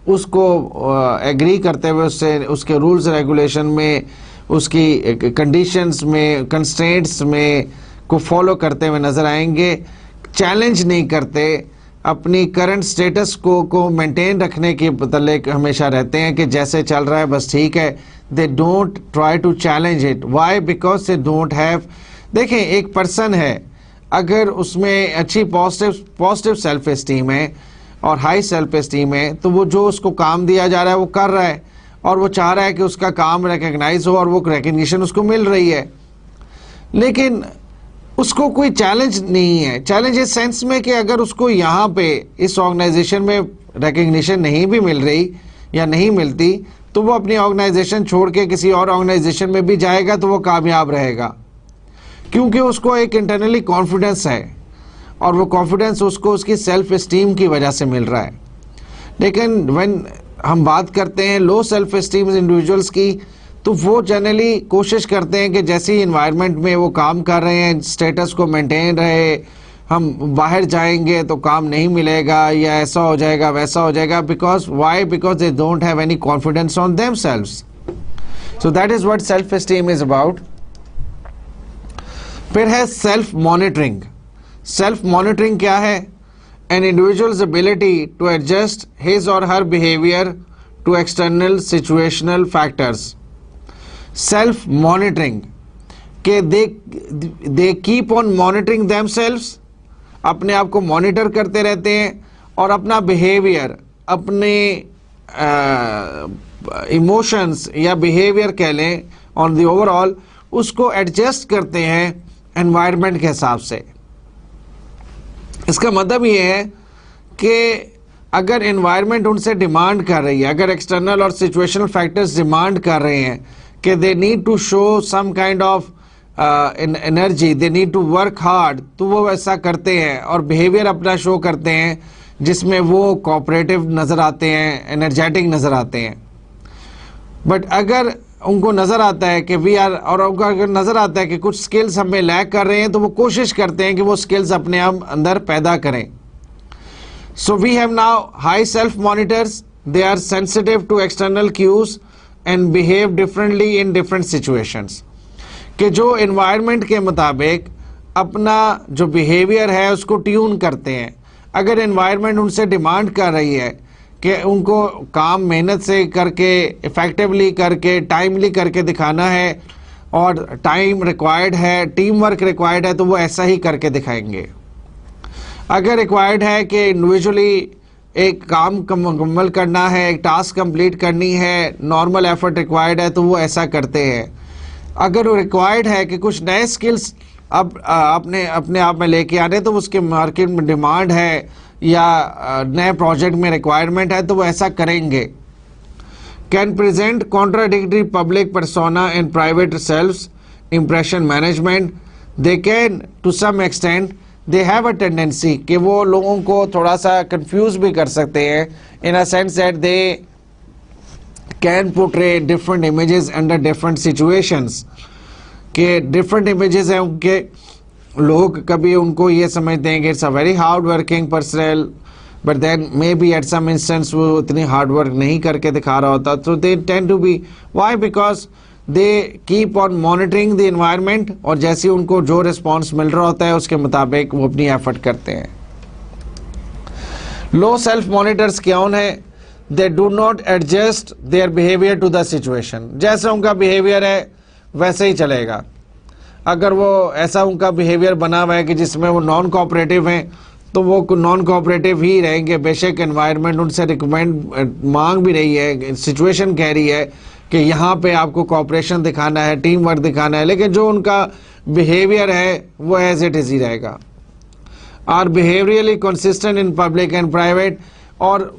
उसको एग्री करते हुए, उससे उसके रूल्स रेगुलेशन में, उसकी कंडीशंस में, कंस्ट्रेंट्स में को फॉलो करते हुए नज़र आएंगे। चैलेंज नहीं करते, अपनी करंट स्टेटस को मेंटेन रखने के बदले हमेशा रहते हैं कि जैसे चल रहा है बस ठीक है। They don't try to challenge it. Why? Because they don't have. देखें, एक पर्सन है, अगर उसमें अच्छी पॉजिटिव सेल्फ एस्टीम है और हाई सेल्फ एस्टीम है, तो वो जो उसको काम दिया जा रहा है वो कर रहा है, और वो चाह रहा है कि उसका काम रिकग्नाइज हो और वो रिकग्निशन उसको मिल रही है। लेकिन उसको कोई चैलेंज नहीं है। चैलेंज इस सेंस में कि अगर उसको यहाँ पे इस ऑर्गेनाइजेशन में रिकग्निशन नहीं भी मिल रही या नहीं मिलती, तो वो अपनी ऑर्गेनाइजेशन छोड़ के किसी और ऑर्गेनाइजेशन में भी जाएगा तो वो कामयाब रहेगा, क्योंकि उसको एक इंटरनली कॉन्फिडेंस है, और वो कॉन्फिडेंस उसको उसकी सेल्फ एस्टीम की वजह से मिल रहा है। लेकिन व्हेन हम बात करते हैं लो सेल्फ एस्टीम इंडिविजुअल्स की, तो वो जनरली कोशिश करते हैं कि जैसे ही इन्वायरमेंट में वो काम कर रहे हैं, स्टेटस को मेंटेन रहे, हम बाहर जाएंगे तो काम नहीं मिलेगा, या ऐसा हो जाएगा वैसा हो जाएगा। Because why? Because they don't have any confidence on themselves. So that is what self esteem is about. फिर है सेल्फ मॉनिटरिंग। सेल्फ मॉनिटरिंग क्या है? An individuals ability to adjust his or her behaviour to external situational factors. Self monitoring के they keep on monitoring themselves, अपने आप को monitor करते रहते हैं, और अपना बिहेवियर, अपने इमोशंस या बिहेवियर कह लें ऑन द ओवरऑल, उसको एडजस्ट करते हैं एनवायरनमेंट के हिसाब से। इसका मतलब ये है कि अगर एनवायरनमेंट उनसे डिमांड कर रही है, अगर एक्सटर्नल और सिचुएशनल फैक्टर्स डिमांड कर रहे हैं कि they need to show some kind of energy, they need to work hard, तो वो वैसा करते हैं और बिहेवियर अपना शो करते हैं जिसमें वो कोऑपरेटिव नज़र आते हैं, एनर्जेटिक नज़र आते हैं। बट अगर उनको नज़र आता है कि वी आर, और उनको अगर नज़र आता है कि कुछ स्किल्स हमें लैक कर रहे हैं, तो वो कोशिश करते हैं कि वो स्किल्स अपने आप अंदर पैदा करें। So we have now high self monitors, they are sensitive to external cues and behave differently in different situations, कि जो एनवायरनमेंट के मुताबिक अपना जो बिहेवियर है उसको ट्यून करते हैं। अगर एनवायरनमेंट उनसे डिमांड कर रही है कि उनको काम मेहनत से करके, इफ़ेक्टिवली करके, टाइमली करके दिखाना है, और टाइम रिक्वायर्ड है, टीम वर्क रिक्वायर्ड है, तो वो ऐसा ही करके दिखाएंगे। अगर रिक्वायर्ड है कि इंडिविजुअली एक काम मुकम्मल करना है, एक टास्क कंप्लीट करनी है, नॉर्मल एफर्ट रिक्वायर्ड है, तो वो ऐसा करते हैं। अगर वो रिक्वायर्ड है कि कुछ नए स्किल्स अब अपने आप में लेके आ रहे, तो उसके मार्केट में डिमांड है या नए प्रोजेक्ट में रिक्वायरमेंट है, तो वो ऐसा करेंगे। Can present contradictory public persona and private selfs impression management. They can to some extent, they have a tendency कि वो लोगों को थोड़ा सा कंफ्यूज भी कर सकते हैं, in a sense that they can portray different images under different situations, के डिफरेंट इमेजेस हैं उनके लोग कभी उनको ये समझते हैं कि it's a very hard working personal, but then may be at some instance वो इतनी हार्ड वर्क नहीं करके दिखा रहा होता, तो they tend to be, why, because they keep on monitoring the environment, और जैसे उनको जो रिस्पॉन्स मिल रहा होता है उसके मुताबिक वो अपनी एफर्ट करते हैं। लो सेल्फ मॉनिटर्स क्या है? They do not adjust their behaviour to the situation. जैसे उनका बिहेवियर है वैसे ही चलेगा। अगर वो ऐसा उनका बिहेवियर बना हुआ है कि जिसमें वो नॉन कोऑपरेटिव हैं, तो वो नॉन कोऑपरेटिव ही रहेंगे, बेशक एनवायरनमेंट उनसे रिकमेंड मांग भी रही है, सिचुएशन कह रही है कि यहाँ पे आपको कोऑपरेशन दिखाना है, टीम वर्क दिखाना है, लेकिन जो उनका बिहेवियर है वो एज इट इज ही रहेगा। Are behaviourally consistent in public and private, और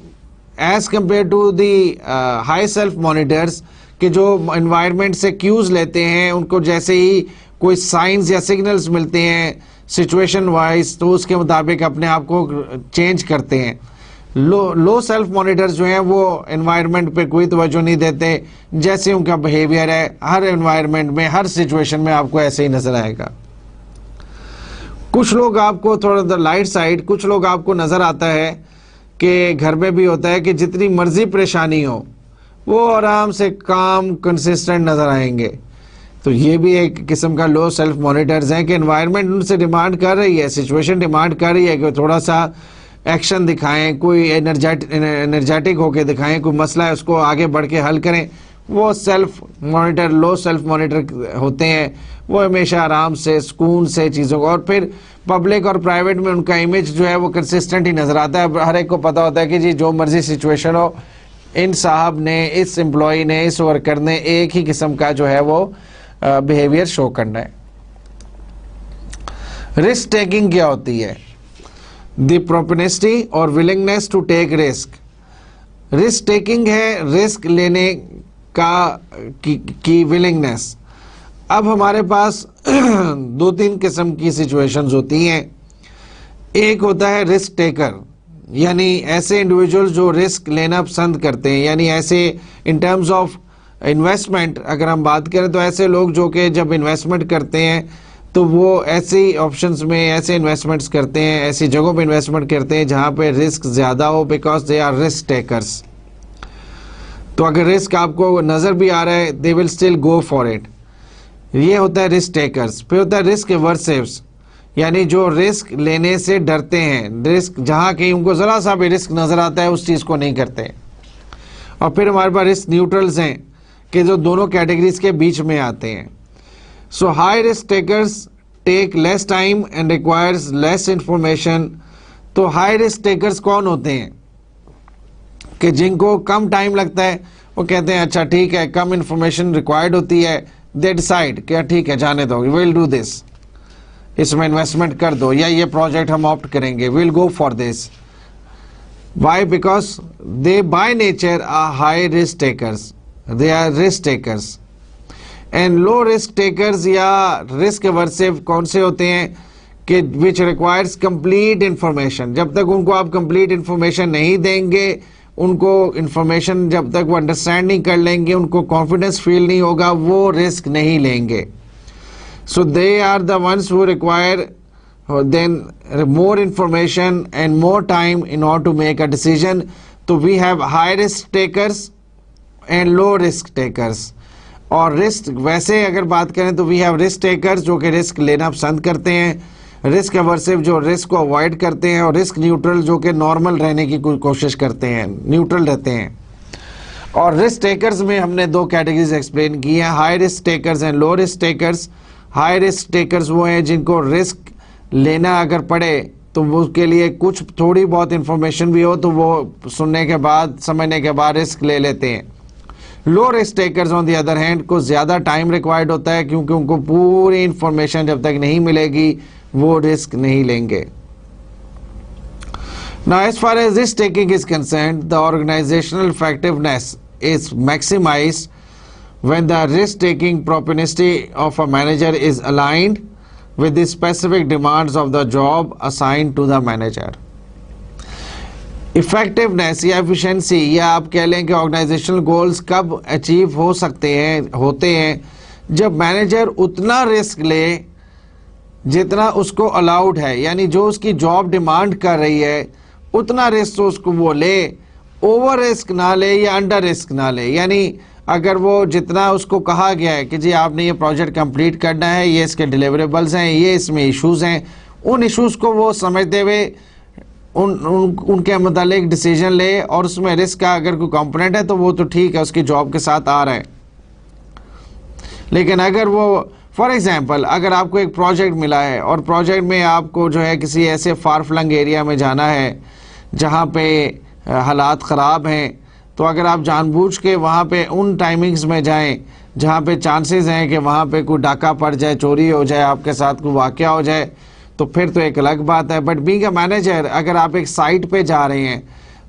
as compare to the high self monitors कि जो एनवायरनमेंट से क्यूज लेते हैं, उनको जैसे ही कोई साइंस या सिग्नल्स मिलते हैं सिचुएशन वाइज, तो उसके मुताबिक अपने आप को चेंज करते हैं। लो सेल्फ मॉनिटर्स जो हैं वो एनवायरनमेंट पे कोई तवज्जो नहीं देते, जैसे उनका बिहेवियर है हर एनवायरनमेंट में, हर सिचुएशन में आपको ऐसे ही नजर आएगा। कुछ लोग आपको थोड़ा द लाइट साइड, कुछ लोग आपको नजर आता है कि घर में भी होता है कि जितनी मर्जी परेशानी हो वो आराम से काम कंसिस्टेंट नजर आएंगे। तो ये भी एक किस्म का लो सेल्फ मॉनिटर्स हैं कि एनवायरनमेंट उनसे डिमांड कर रही है, सिचुएशन डिमांड कर रही है कि थोड़ा सा एक्शन दिखाएं, कोई एनर्जेटिक होके दिखाएं, कोई मसला है उसको आगे बढ़ के हल करें। वो self monitor, low self monitor होते हैं, वो हमेशा आराम से सुकून से चीज़ों को, और फिर पब्लिक और प्राइवेट में उनका इमेज जो है वो कंसिस्टेंट ही नज़र आता है। हर एक को पता होता है कि जी जो मर्जी सिचुएशन हो, इन साहब ने, इस एम्प्लॉय ने, इस वर्कर ने एक ही किस्म का जो है वो बिहेवियर शो करना है। रिस्क टेकिंग क्या होती है? The propensity or willingness to take risk. Risk taking है रिस्क लेने की विलिंगनेस। अब हमारे पास दो तीन किस्म की सिचुएशंस होती हैं। एक होता है रिस्क टेकर, यानी ऐसे इंडिविजुअल्स जो रिस्क लेना पसंद करते हैं, यानी ऐसे इन टर्म्स ऑफ इन्वेस्टमेंट अगर हम बात करें तो ऐसे लोग जो कि जब इन्वेस्टमेंट करते हैं तो वो ऐसी ऑप्शंस में ऐसे इन्वेस्टमेंट्स करते हैं, ऐसी जगहों पे इन्वेस्टमेंट करते हैं जहां पे रिस्क ज़्यादा हो, because they are risk takers. तो अगर रिस्क आपको नज़र भी आ रहा है, they will still go for it. ये होता है रिस्क टेकर्स। फिर होता है रिस्क एवर्सिव्स, यानी जो रिस्क लेने से डरते हैं, रिस्क जहाँ कहीं उनको ज़रा सा भी रिस्क नज़र आता है उस चीज़ को नहीं करते। और फिर हमारे पास रिस्क न्यूट्रल्स हैं कि जो दोनों कैटेगरीज के बीच में आते हैं। So high risk takers take less time and requires less information. तो हाई रिस्क टेकर्स कौन होते हैं कि जिनको कम टाइम लगता है, वो कहते हैं अच्छा ठीक है, कम इंफॉर्मेशन रिक्वायर्ड होती है, दे डिसाइड क्या ठीक है जाने दो, विल डू दिस, इसमें इन्वेस्टमेंट कर दो, या ये प्रोजेक्ट हम ऑप्ट करेंगे, will go for this. Why? Because they by nature are high risk takers, they are risk takers. And low risk takers या रिस्क एवर्सिव कौन से होते हैं कि विच रिक्वायर्स कंप्लीट इंफॉर्मेशन। जब तक उनको आप कंप्लीट इंफॉर्मेशन नहीं देंगे, उनको इंफॉर्मेशन जब तक वो अंडरस्टैंड नहीं कर लेंगे, उनको कॉन्फिडेंस फील नहीं होगा, वो रिस्क नहीं लेंगे। So they are the ones who require then more information and more time in order to make a decision. तो we have high risk takers and low risk takers. और रिस्क वैसे अगर बात करें तो वी हैव रिस्क टेकर्स जो कि risk लेना पसंद करते हैं, रिस्क एवर्सिव जो रिस्क को अवॉइड करते हैं, और रिस्क न्यूट्रल जो कि नॉर्मल रहने की कोशिश करते हैं, न्यूट्रल रहते हैं। और रिस्क टेकर्स में हमने दो कैटेगरीज एक्सप्लेन की हैं, high risk takers and low risk takers. High risk takers वो हैं जिनको रिस्क लेना अगर पड़े तो वो उसके लिए कुछ थोड़ी बहुत इंफॉर्मेशन भी हो तो वो सुनने के बाद, समझने के बाद रिस्क ले लेते हैं। लो risk takers on the other hand को ज़्यादा टाइम रिक्वायर्ड होता है, क्योंकि उनको पूरी इंफॉर्मेशन जब तक नहीं मिलेगी वो रिस्क नहीं लेंगे। Now as far as risk taking is concerned, the organizational effectiveness is maximized when the risk taking propensity of a manager is aligned with the specific demands of the job assigned to the manager. Effectiveness या efficiency, या आप कह लें कि organizational goals कब achieve हो सकते हैं, होते हैं जब मैनेजर उतना रिस्क ले जितना उसको अलाउड है, यानी जो उसकी जॉब डिमांड कर रही है उतना रिस्क तो उसको वो ले, ओवर रिस्क ना ले या अंडर रिस्क ना ले। यानी अगर वो जितना उसको कहा गया है कि जी आपने ये प्रोजेक्ट कंप्लीट करना है, ये इसके डिलीवरेबल्स हैं, ये इसमें इश्यूज हैं, उन इश्यूज को वो समझते हुए उनके मतलब डिसीजन ले, और उसमें रिस्क का अगर कोई कंपोनेंट है तो वो तो ठीक है, उसकी जॉब के साथ आ रहा है। लेकिन अगर वो फॉर एग्जांपल अगर आपको एक प्रोजेक्ट मिला है और प्रोजेक्ट में आपको जो है किसी ऐसे फार फ्लंग एरिया में जाना है जहाँ पे हालात ख़राब हैं, तो अगर आप जानबूझ के वहाँ पे उन टाइमिंग्स में जाएं जहाँ पे चांसेस हैं कि वहाँ पे कोई डाका पड़ जाए, चोरी हो जाए, आपके साथ कोई वाक़या हो जाए, तो फिर तो एक अलग बात है। बट बीइंग अ मैनेजर, अगर आप एक साइट पे जा रहे हैं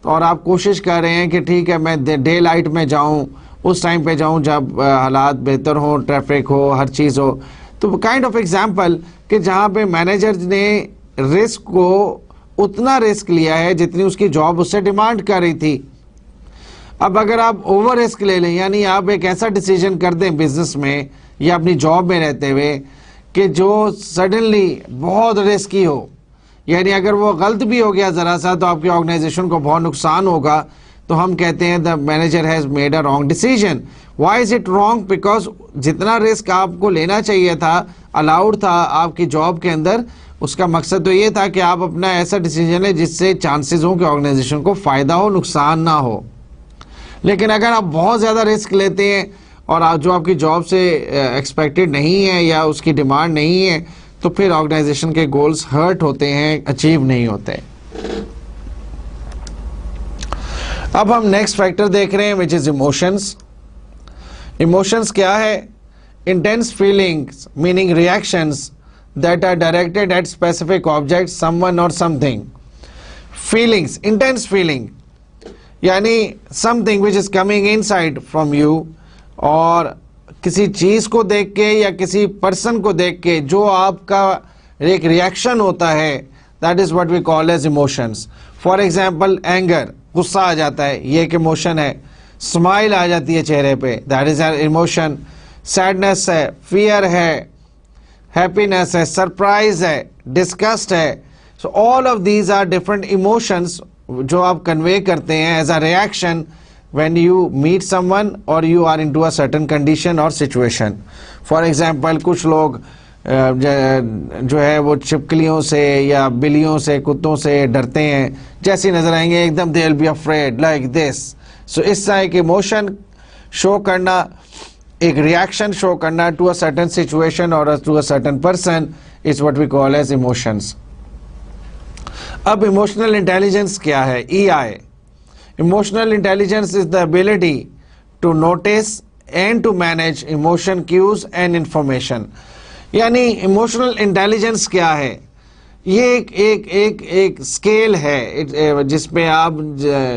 तो और आप कोशिश कर रहे हैं कि ठीक है मैं डे लाइट में जाऊँ, उस टाइम पे जाऊँ जब हालात बेहतर हो, ट्रैफिक हो, हर चीज़ हो, तो काइंड ऑफ एग्जांपल कि जहाँ पे मैनेजर ने रिस्क को उतना रिस्क लिया है जितनी उसकी जॉब उससे डिमांड कर रही थी। अब अगर आप ओवर रिस्क ले लें, यानी आप एक ऐसा डिसीजन कर दें बिजनेस में या अपनी जॉब में रहते हुए कि जो सडनली बहुत रिस्की हो, यानी अगर वो गलत भी हो गया ज़रा सा तो आपकी ऑर्गेनाइजेशन को बहुत नुकसान होगा, तो हम कहते हैं the manager has made a wrong decision. Why is it wrong? Because जितना रिस्क आपको लेना चाहिए था, अलाउड था आपकी जॉब के अंदर, उसका मकसद तो ये था कि आप अपना ऐसा डिसीजन लें जिससे चांसेस हो कि ऑर्गेनाइजेशन को फ़ायदा हो, नुकसान ना हो। लेकिन अगर आप बहुत ज़्यादा रिस्क लेते हैं और आप जो आपकी जॉब से एक्सपेक्टेड नहीं है या उसकी डिमांड नहीं है, तो फिर ऑर्गेनाइजेशन के गोल्स हर्ट होते हैं, अचीव नहीं होते। अब हम नेक्स्ट फैक्टर देख रहे हैं विच इज़ इमोशंस। इमोशंस क्या है? Intense feelings meaning reactions that are directed at specific object, someone or something. Feelings, intense feeling यानी something which is coming inside from you, और किसी चीज़ को देख के या किसी पर्सन को देख के जो आपका एक रिएक्शन होता है, that is what we call as emotions. For example anger, गुस्सा आ जाता है, ये एक इमोशन है। स्माइल आ जाती है चेहरे पे, that is an emotion. Sadness है, फियर है, हैप्पीनेस है, सरप्राइज है, डिस्गस्ट है। So all of these are different emotions जो आप कन्वे करते हैं as a reaction when you meet someone or you are into a certain condition or situation. For example, कुछ लोग जो है वो छिपकलियों से या बिल्लियों से, कुत्तों से डरते हैं, जैसे नजर आएंगे एकदम they will be afraid like this. So इस तरह एक इमोशन शो करना, एक रिएक्शन शो करना to a certain situation or to a certain person is what we call as emotions. अब इमोशनल इंटेलिजेंस क्या है? EI. Emotional intelligence is the ability to notice and to manage emotion cues and information. यानी emotional intelligence क्या है? ये एक scale है जिसपे आप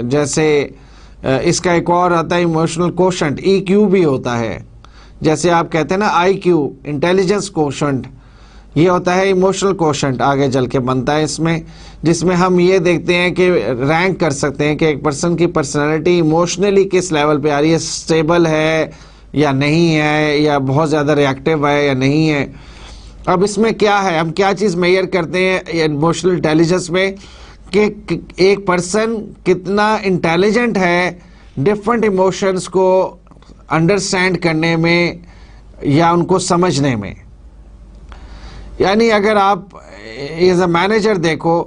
जैसे इसका एक और आता है इमोशनल कोशेंट, EQ भी होता है। जैसे आप कहते हैं ना IQ, इंटेलिजेंस कोशेंट, ये होता है इमोशनल कोशेंट, आगे चल के बनता है इसमें, जिसमें हम ये देखते हैं कि रैंक कर सकते हैं कि एक पर्सन की पर्सनालिटी इमोशनली किस लेवल पे आ रही है, स्टेबल है या नहीं है, या बहुत ज़्यादा रिएक्टिव है या नहीं है। अब इसमें क्या है, हम क्या चीज़ मेजर करते हैं इमोशनल इंटेलिजेंस में कि एक पर्सन कितना इंटेलिजेंट है डिफरेंट इमोशंस को अंडरस्टैंड करने में या उनको समझने में। यानी अगर आप एज अ मैनेजर देखो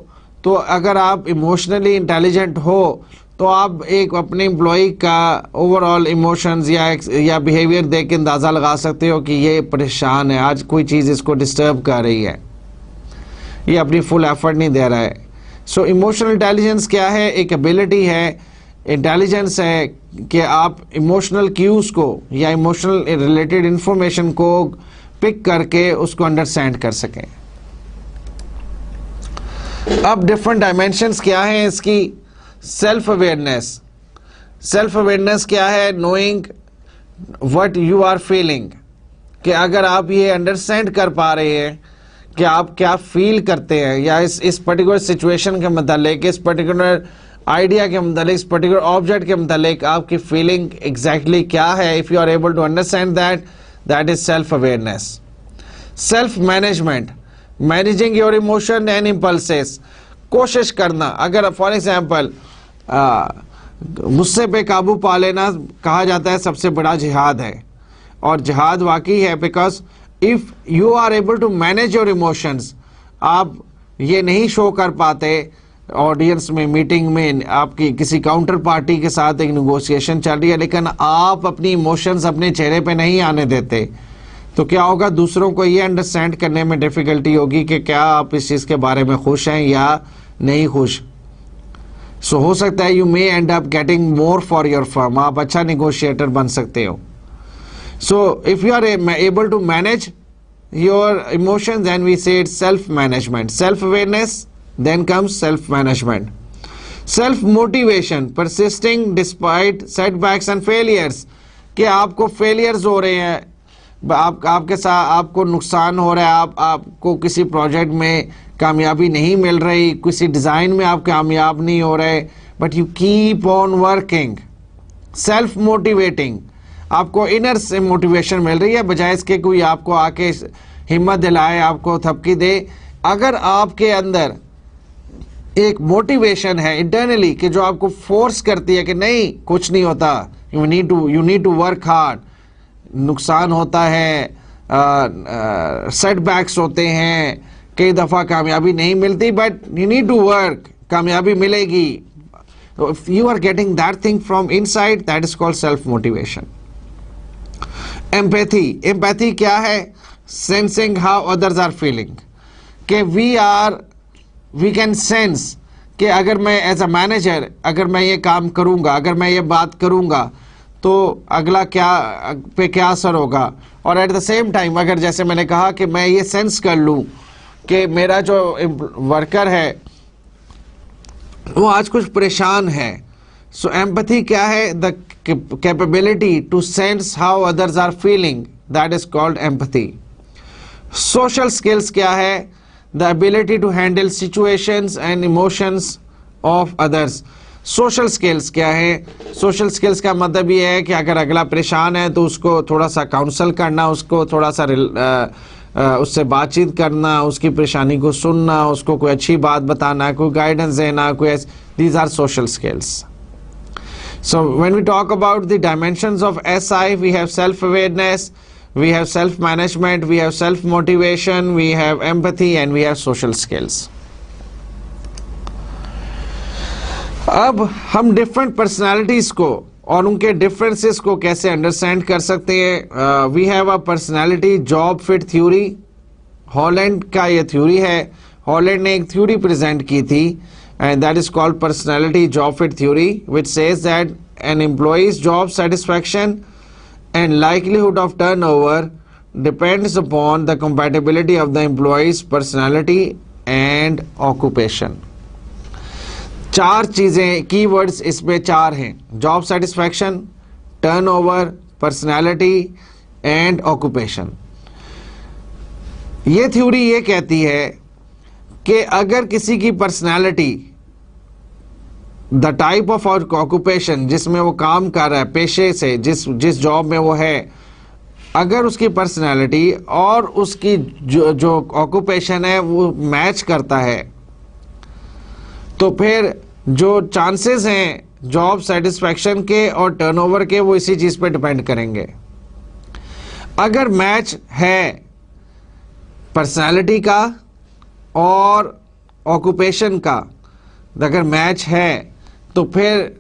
तो अगर आप इमोशनली इंटेलिजेंट हो तो आप एक अपने एम्प्लॉय का ओवरऑल इमोशंस या बिहेवियर देख के अंदाज़ा लगा सकते हो कि ये परेशान है, आज कोई चीज़ इसको डिस्टर्ब कर रही है, ये अपनी फुल एफर्ट नहीं दे रहा है। सो इमोशनल इंटेलिजेंस क्या है? एक एबिलिटी है, इंटेलिजेंस है कि आप इमोशनल क्यूज़ को या इमोशनल रिलेटेड इंफॉर्मेशन को पिक करके उसको अंडरस्टैंड कर सकें। अब डिफरेंट डायमेंशंस क्या हैं इसकी? Self awareness. सेल्फ अवेयरनेस क्या है? Knowing what you are feeling, कि अगर आप ये अंडरस्टैंड कर पा रहे हैं कि आप क्या फील करते हैं या इस पर्टिकुलर सिचुएशन के मतलब, इस पर्टिकुलर आइडिया के मतलब, इस पर्टिकुलर ऑब्जेक्ट के मतलब आपकी फीलिंग एग्जैक्टली क्या है, if you are able to understand that is self awareness. Self management, managing your emotion and impulses, कोशिश करना। अगर फॉर एग्जाम्पल गुस्से पे काबू पा लेना कहा जाता है सबसे बड़ा जिहाद है, और जिहाद वाकई है, because if you are able to manage your emotions, आप ये नहीं शो कर पाते ऑडियंस में, मीटिंग में, आपकी किसी काउंटर पार्टी के साथ एक निगोशिएशन चल रही है, लेकिन आप अपनी इमोशंस अपने चेहरे पे नहीं आने देते, तो क्या होगा, दूसरों को ये अंडरस्टैंड करने में डिफिकल्टी होगी कि क्या आप इस चीज़ के बारे में खुश हैं या नहीं खुश। सो हो सकता है you may end up getting more for your firm, आप अच्छा निगोशिएटर बन सकते हो। So if you are able to manage your emotions, then we say it's self management. Self awareness, then comes self management. Self motivation, persisting despite setbacks and failures, कि आपको failures हो रहे हैं, आपके साथ आपको नुकसान हो रहा है, आपको किसी प्रोजेक्ट में कामयाबी नहीं मिल रही, किसी डिज़ाइन में आप कामयाब नहीं हो रहे, but you keep on working. Self motivating, आपको इनर से मोटिवेशन मिल रही है, बजाय इसके कोई आपको आके हिम्मत दिलाए, आपको थपकी दे। अगर आपके अंदर एक मोटिवेशन है इंटरनली कि जो आपको फोर्स करती है कि नहीं कुछ नहीं होता, you need to work hard, नुकसान होता है, सेटबैक्स होते हैं, कई दफ़ा कामयाबी नहीं मिलती, but you need to work, कामयाबी मिलेगी। If you are getting that thing from inside, that is called self motivation. Empathy, empathy क्या है? Sensing how others are feeling, कि वी कैन सेंस कि अगर मैं एज अ मैनेजर अगर मैं ये काम करूंगा, अगर मैं ये बात करूंगा तो अगला क्या असर होगा। और एट द सेम टाइम अगर जैसे मैंने कहा कि मैं ये सेंस कर लूं कि मेरा जो वर्कर है वो आज कुछ परेशान है। सो एम्पैथी क्या है? The capability to sense how others are feeling, that is called empathy. Social skills क्या है? The ability to handle situations and emotions of others. Social skills क्या है? Social skills का मतलब ये है कि अगर अगला परेशान है तो उसको थोड़ा सा काउंसल करना, उसको थोड़ा सा उससे बातचीत करना, उसकी परेशानी को सुनना, उसको कोई अच्छी बात बताना, कोई गाइडेंस देना, कोई these are social skills. So when we talk about the dimensions of SI, we have self-awareness, we have self-management, we have self-motivation, we have empathy, and we have social skills. अब हम different personalities को और उनके differences को कैसे understand कर सकते हैं? We have a personality job fit theory. Holland का ये थ्योरी है, हॉलैंड ने एक थ्योरी प्रेजेंट की थी, and that is called personality job fit theory, which says that an employee's job satisfaction and likelihood of turnover depends upon the compatibility of the employee's personality and occupation. चार चीजें, keywords इसमें चार हैं: job satisfaction, turnover, personality and occupation. ये theory ये कहती है कि अगर किसी की personality, the type of occupation जिसमें वो काम कर रहा है, पेशे से जिस जॉब में वो है, अगर उसकी पर्सनालिटी और उसकी जो ऑक्यूपेशन है वो मैच करता है, तो फिर जो चांसेस हैं जॉब सेटिस्फैक्शन के और टर्नओवर के, वो इसी चीज़ पे डिपेंड करेंगे। अगर मैच है पर्सनालिटी का और ऑक्यूपेशन का, अगर मैच है तो फिर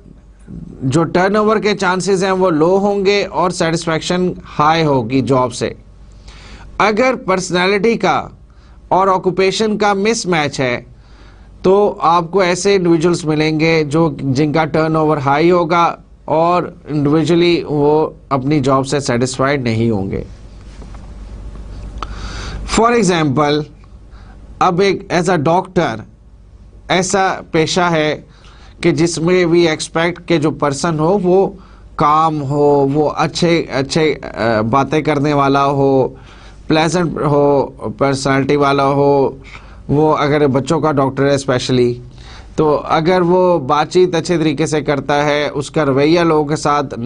जो टर्नओवर के चांसेस हैं वो लो होंगे और सेटिस्फैक्शन हाई होगी जॉब से। अगर पर्सनालिटी का और ऑक्यूपेशन का मिसमैच है तो आपको ऐसे इंडिविजुअल्स मिलेंगे जिनका टर्नओवर हाई होगा और इंडिविजुअली वो अपनी जॉब से सेटिस्फाइड नहीं होंगे। फॉर एग्जाम्पल, अब एक एज अ डॉक्टर ऐसा पेशा है कि जिसमें वी एक्सपेक्ट कि जो पर्सन हो वो काम हो, वो अच्छे बातें करने वाला हो, प्लेजेंट हो, पर्सनालिटी वाला हो। वो अगर बच्चों का डॉक्टर है स्पेशली, तो अगर वो बातचीत अच्छे तरीके से करता है, उसका रवैया लोगों के साथ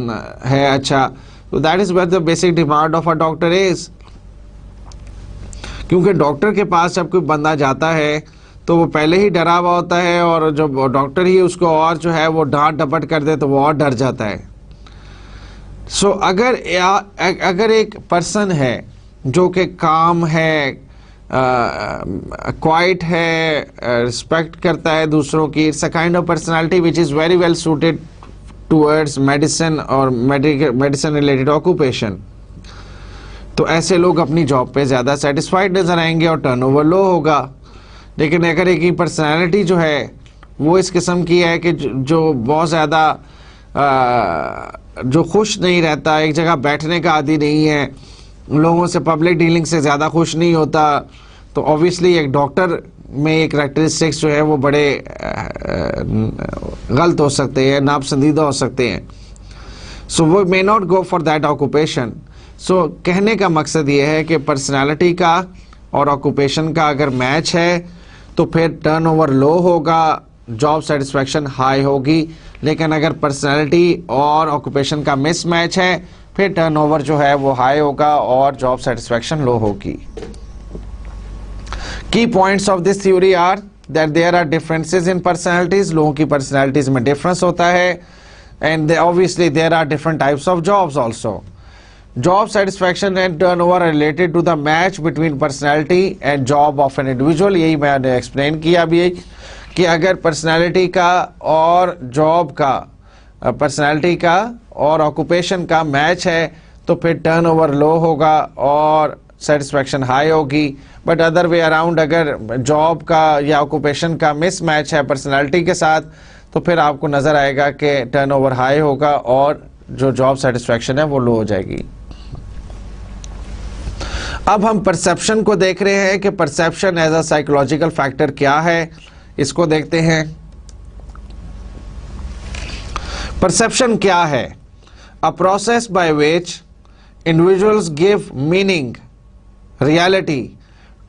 है अच्छा, तो that is where the basic demand of a doctor is. क्योंकि डॉक्टर के पास जब कोई बंदा जाता है तो वो पहले ही डरा हुआ होता है, और जब डॉक्टर ही उसको और जो है वो डांट डपट कर दे तो वो और डर जाता है। सो अगर एक पर्सन है जो कि काम है, क्वाइट है, रिस्पेक्ट करता है दूसरों की, it's a kind of personality which is very well suited towards medicine और मेडिसिन रिलेटेड ऑक्यूपेशन, तो ऐसे लोग अपनी जॉब पे ज़्यादा सेटिस्फाइड नजर आएंगे और टर्नओवर लो होगा। लेकिन अगर एक ही पर्सनैलिटी जो है वो इस किस्म की है कि जो बहुत ज़्यादा जो खुश नहीं रहता, एक जगह बैठने का आदी नहीं है, लोगों से पब्लिक डीलिंग से ज़्यादा खुश नहीं होता, तो ऑब्वियसली एक डॉक्टर में ये करैक्टरिस्टिक्स जो है वो बड़े गलत हो सकते हैं, नापसंदीदा हो सकते हैं। सो वो may not go for that occupation. So कहने का मकसद ये है कि पर्सनालिटी का और ऑक्यूपेशन का अगर मैच है तो फिर टर्नओवर लो होगा, जॉब सेटिस्फैक्शन हाई होगी। लेकिन अगर पर्सनालिटी और ऑक्यूपेशन का मिसमैच है फिर टर्नओवर जो है वो हाई होगा और जॉब सेटिस्फैक्शन लो होगी। Key points of this theory are that there are differences in personalities, लोगों की पर्सनालिटीज में डिफरेंस होता है, and obviously there are different types of jobs also. Job satisfaction and turnover are related to the match between personality and job of an individual। यही मैंने explain किया अभी कि अगर पर्सनालिटी का और जॉब का, पर्सनालिटी का और ऑक्यूपेशन का मैच है तो फिर टर्नओवर लो होगा और सेटिस्फैक्शन हाई होगी। बट अदर वे अराउंड, अगर जॉब का या ऑक्यूपेशन का मिस मैच है पर्सनालिटी के साथ तो फिर आपको नज़र आएगा कि टर्नओवर हाई होगा और जो जॉब सेटिस्फैक्शन है वो लो हो जाएगी। अब हम परसेप्शन को देख रहे हैं कि perception as a psychological factor क्या है, इसको देखते हैं। परसेप्शन क्या है? A process by which individuals give meaning, reality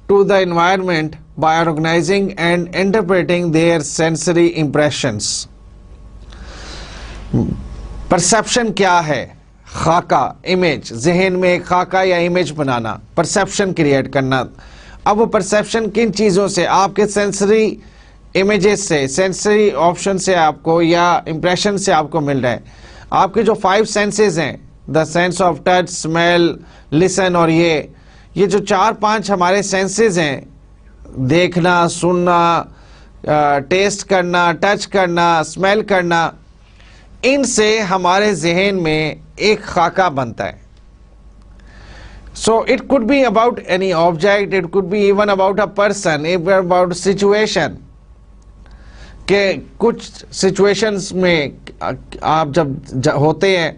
to the environment by organising and interpreting their sensory impressions. Perception क्या है? खाका, इमेज, जहन में एक खाका या इमेज बनाना, परसेप्शन क्रिएट करना। अब वो परसेप्शन किन चीज़ों से, आपके सेंसरी इमेजेस से, सेंसरी ऑप्शन से आपको या इंप्रेशन से आपको मिल रहा है। आपके जो 5 सेंसेस हैं, the sense of touch, smell, listen, और ये जो 4-5 हमारे सेंसेस हैं, देखना, सुनना, टेस्ट करना, टच करना, स्मेल करना, इनसे हमारे जहन में एक खाका बनता है। So it could be about any object, it could be even about a person, about situation, के कुछ सिचुएशंस में आप जब होते हैं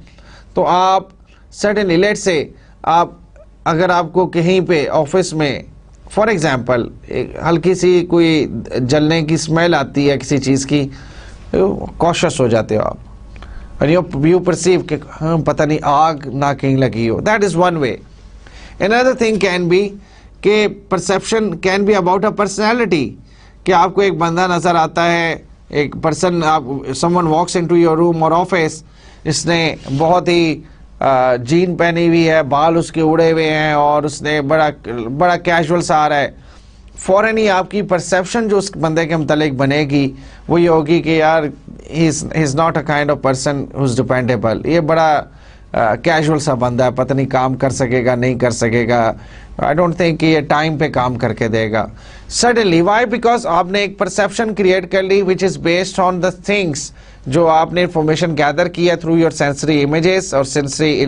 तो आप सर्टेन लेट से आप, अगर आपको कहीं पे ऑफिस में फॉर एग्जांपल एक हल्की सी कोई जलने की स्मेल आती है किसी चीज़ की, कॉशियस हो जाते हो आप, and you perceive कि हाँ पता नहीं आग ना कहीं लगी हो। That is one way. Another thing can be कि perception can be about a personality, कि आपको एक बंदा नज़र आता है, एक पर्सन, आप someone walks into your room और ऑफिस, इसने बहुत ही जीन पहनी हुई है, बाल उसके उड़े हुए हैं और उसने बड़ा कैजुअल सा आ रहा है, फ़ौरन ही आपकी परसेप्शन जो उस बंदे के मुतालिक बनेगी वो ये होगी कि यार he is not a kind of person who is dependable, ये बड़ा कैजुअल सा बंदा है, पता नहीं काम कर सकेगा नहीं कर सकेगा, आई डोंट थिंक कि ये टाइम पे काम करके देगा। Suddenly Y? बिकॉज आपने एक परसेप्शन क्रिएट कर ली which is based on the things जो आपने इंफॉर्मेशन गैदर किया थ्रू योर सेंसरी इमेजेस और सेंसरी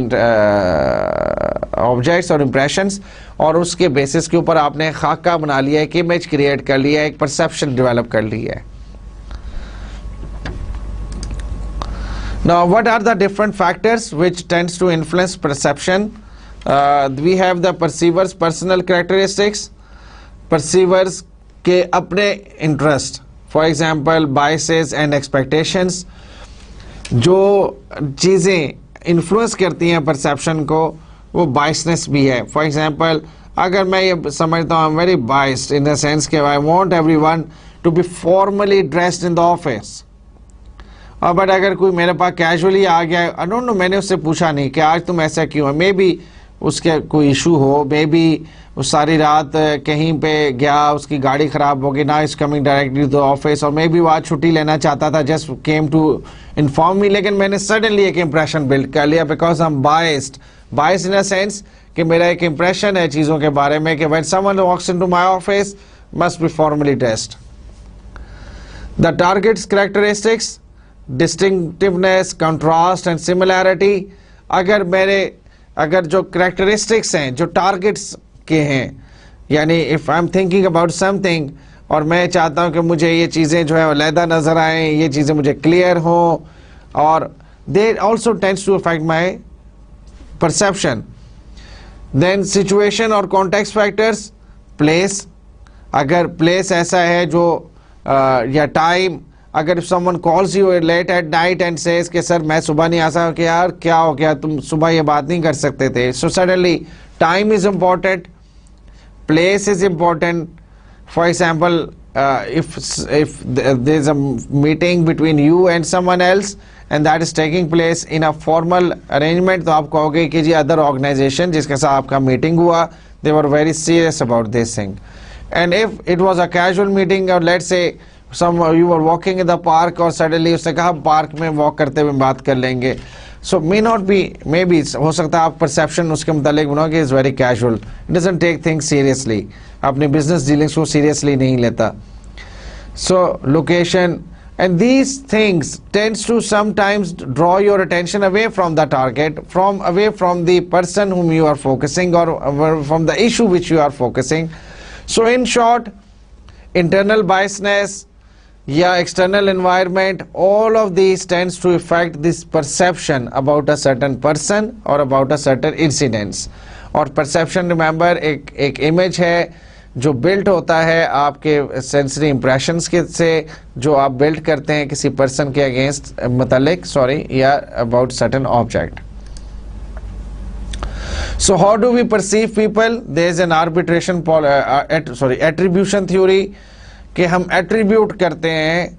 ऑब्जेक्ट्स और इम्प्रेशंस, और उसके बेसिस के ऊपर आपने खाका बना लिया, एक इमेज क्रिएट कर लिया, एक परसेप्शन डेवलप कर ली है। Now, what are the different factors which tends to influence perception? We have the perceiver's personal characteristics, perceivers के अपने interest, for example biases and expectations, जो चीज़ें influence करती हैं perception को वो biasness भी है। For example, अगर मैं ये समझता हूँ I'm very biased in the sense कि I want everyone to be formally dressed in the office, और बट अगर कोई मेरे पास कैजुअली आ गया, आई डोंट नो, मैंने उससे पूछा नहीं कि आज तुम ऐसा क्यों है, मे बी उसके कोई इशू हो, मे बी वो सारी रात कहीं पे गया, उसकी गाड़ी ख़राब हो गई, ना is coming directly to office, और मे बी वो आज छुट्टी लेना चाहता था, just came to inform me, लेकिन मैंने सडनली एक इम्प्रेशन बिल्ड कर लिया because I am biased in a sense कि मेरा एक इम्प्रेशन है चीज़ों के बारे में कि when someone walks into my office must be formally dressed. The target's characteristics, distinctiveness, contrast and similarity. अगर जो कैरेक्टरिस्टिक्स हैं जो टारगेट्स के हैं, यानी if I am thinking about something और मैं चाहता हूं कि मुझे ये चीज़ें जो है अलहदा नज़र आएँ, ये चीज़ें मुझे क्लियर हों, और they also tends to affect my perception. Then situation और कॉन्टेक्स्ट फैक्टर्स, प्लेस, अगर प्लेस ऐसा है जो या टाइम, अगर someone calls you late at night and says कि सर मैं सुबह नहीं आ सकता, कि यार क्या हो गया, तुम सुबह ये बात नहीं कर सकते थे, so suddenly time is important, place is important. For example, if there is a meeting between you and someone else and that is taking place in a formal arrangement, तो आप कहोगे कि जी other organization जिसके साथ आपका meeting हुआ, they were very serious about this thing. And if it was a casual meeting, or let's say you were walking in the park और suddenly उसने कहा पार्क में walk करते हुए बात कर लेंगे, so may not be, maybe हो सकता है आप परसेप्शन उसके मुतालिक बनाओ कि is very casual, doesn't take things seriously, अपने बिजनेस डीलिंग्स को सीरियसली नहीं लेता। So location and these things tends to sometimes draw your attention away from the target, away from the person whom you are focusing, or from the issue which you are focusing. So in short, internal biasness या external environment, all of these tends to affect this perception about a certain person or about a certain incidents. और perception, remember, एक image है जो built होता है आपके sensory impressions के से, जो आप build करते हैं किसी person के against मतलब या about certain object. So how do we perceive people? There is an attribution theory कि हम एट्रीब्यूट करते हैं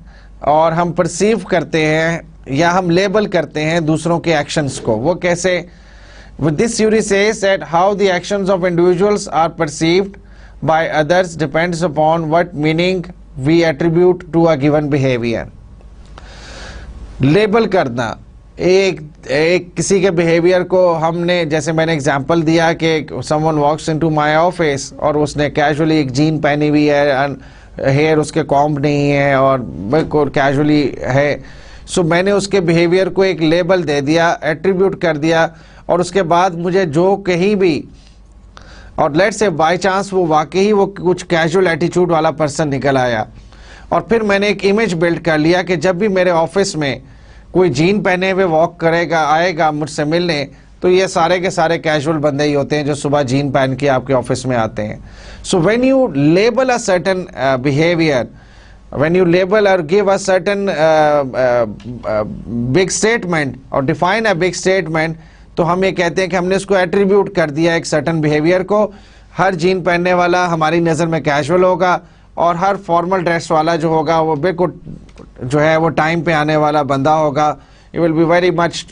और हम परसीव करते हैं या हम लेबल करते हैं दूसरों के एक्शंस को। वो कैसे? With this theory says that how the actions of individuals are perceived by others depends upon what meaning we attribute to a given behaviour. Label करना, एक किसी के बिहेवियर को हमने, जैसे मैंने एग्जांपल दिया कि someone walks into my office और उसने कैजुअली एक जीन पहनी हुई है, हेयर उसके कॉम्ब नहीं है और बिल्कुल कैजुअली है, सो मैंने उसके बिहेवियर को एक लेबल दे दिया, एट्रीब्यूट कर दिया, और उसके बाद मुझे जो कहीं भी, और लेट्स से बाय चांस वो वाकई वो कुछ कैजुअल एटीट्यूड वाला पर्सन निकल आया, और फिर मैंने एक इमेज बिल्ड कर लिया कि जब भी मेरे ऑफिस में कोई जीन पहने हुए वॉक करेगा, आएगा मुझसे मिलने, तो ये सारे के सारे कैजुअल बंदे ही होते हैं जो सुबह जीन पहन के आपके ऑफिस में आते हैं। So when you label a certain behaviour, when you label or give a certain big statement or define a big statement, तो हम ये कहते हैं कि हमने उसको एट्रीब्यूट कर दिया एक सर्टन बिहेवियर को। हर जीन पहनने वाला हमारी नज़र में कैजुअल होगा, और हर फॉर्मल ड्रेस वाला जो होगा वो बिल्कुल जो है वो टाइम पे आने वाला बंदा होगा। You will be very much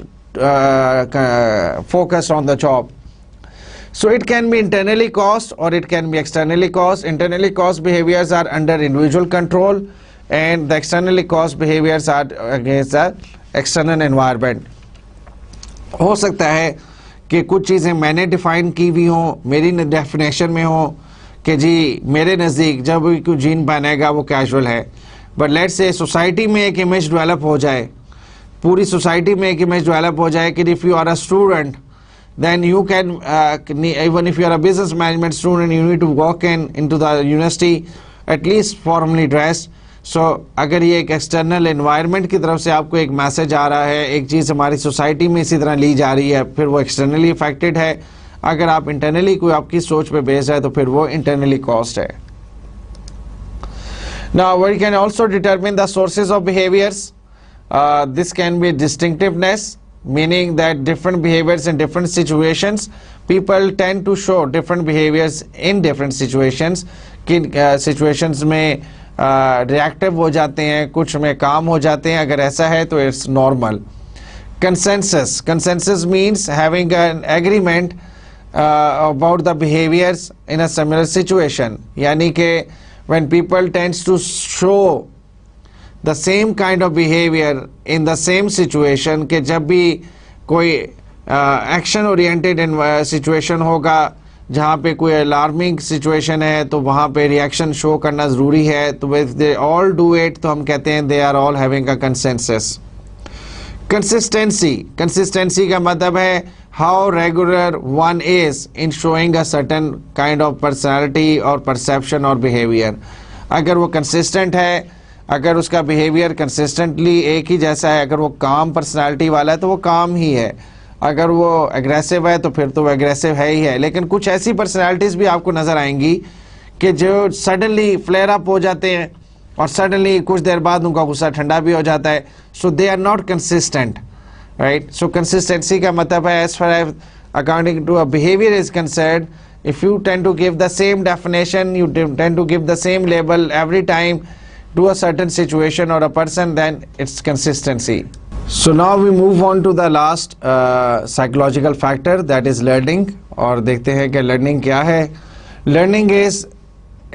focused on the job. So it can be internally caused or it can be externally caused. Internally caused behaviors are under individual control and the externally caused behaviors are against the external environment. हो सकता है कि कुछ चीज़ें मैंने define की हुई हों, मेरी डेफिनेशन में हो कि जी मेरे नज़दीक जब भी कोई जीन पहनेगा वो कैजुअल है, बट लेट्स से सोसाइटी में एक इमेज डेवलप हो जाए, पूरी सोसाइटी में एक इमेज डेवलप हो जाए कि if you are a student then you can even if you are a business management student, you need to walk into the university at least formally dressed. So अगर ये एक external environment की तरफ से आपको एक मैसेज आ रहा है, एक चीज़ हमारी सोसाइटी में इसी तरह ली जा रही है, फिर वो एक्सटर्नली इफेक्टेड है। अगर आप इंटरनली कोई आपकी सोच पे बेस्ड है तो फिर वो इंटरनली कॉस्ट है। Now we can also determine the sources of behaviors. This can be distinctiveness, meaning that different behaviors in different situations, people tend to show different behaviors in different situations. किन situations में reactive हो जाते हैं, कुछ में calm हो जाते हैं, अगर ऐसा है तो it's normal. Consensus means having an agreement about the behaviors in a similar situation, यानी कि when people tends to show the same kind of behavior in the same situation, कि जब भी कोई एक्शन ओरिएंटेड सिचुएशन होगा जहाँ पे कोई अलार्मिंग सिचुएशन है तो वहाँ पे रिएक्शन शो करना ज़रूरी है, तो if they all do it तो हम कहते हैं they are all having a consensus. Consistency का मतलब है how regular one is in showing a certain kind of personality और परसेप्शन और बिहेवियर. अगर वो कंसिस्टेंट है, अगर उसका बिहेवियर कंसिस्टेंटली एक ही जैसा है, अगर वो काम पर्सनालिटी वाला है तो वो काम ही है, अगर वो एग्रेसिव है तो फिर तो वो एग्रेसिव है ही है. लेकिन कुछ ऐसी पर्सनालिटीज़ भी आपको नज़र आएंगी कि जो सडनली फ्लेयर अप हो जाते हैं और सडनली कुछ देर बाद उनका गुस्सा ठंडा भी हो जाता है. So they are not consistent, right. So consistency का मतलब है as far as according to a behaviour is concern, if you tend to give the same definition, you tend to give the same label every time to a certain situation or a person, then it's consistency. So now we move on to the last psychological factor, that is learning. और देखते हैं कि learning क्या है. Learning is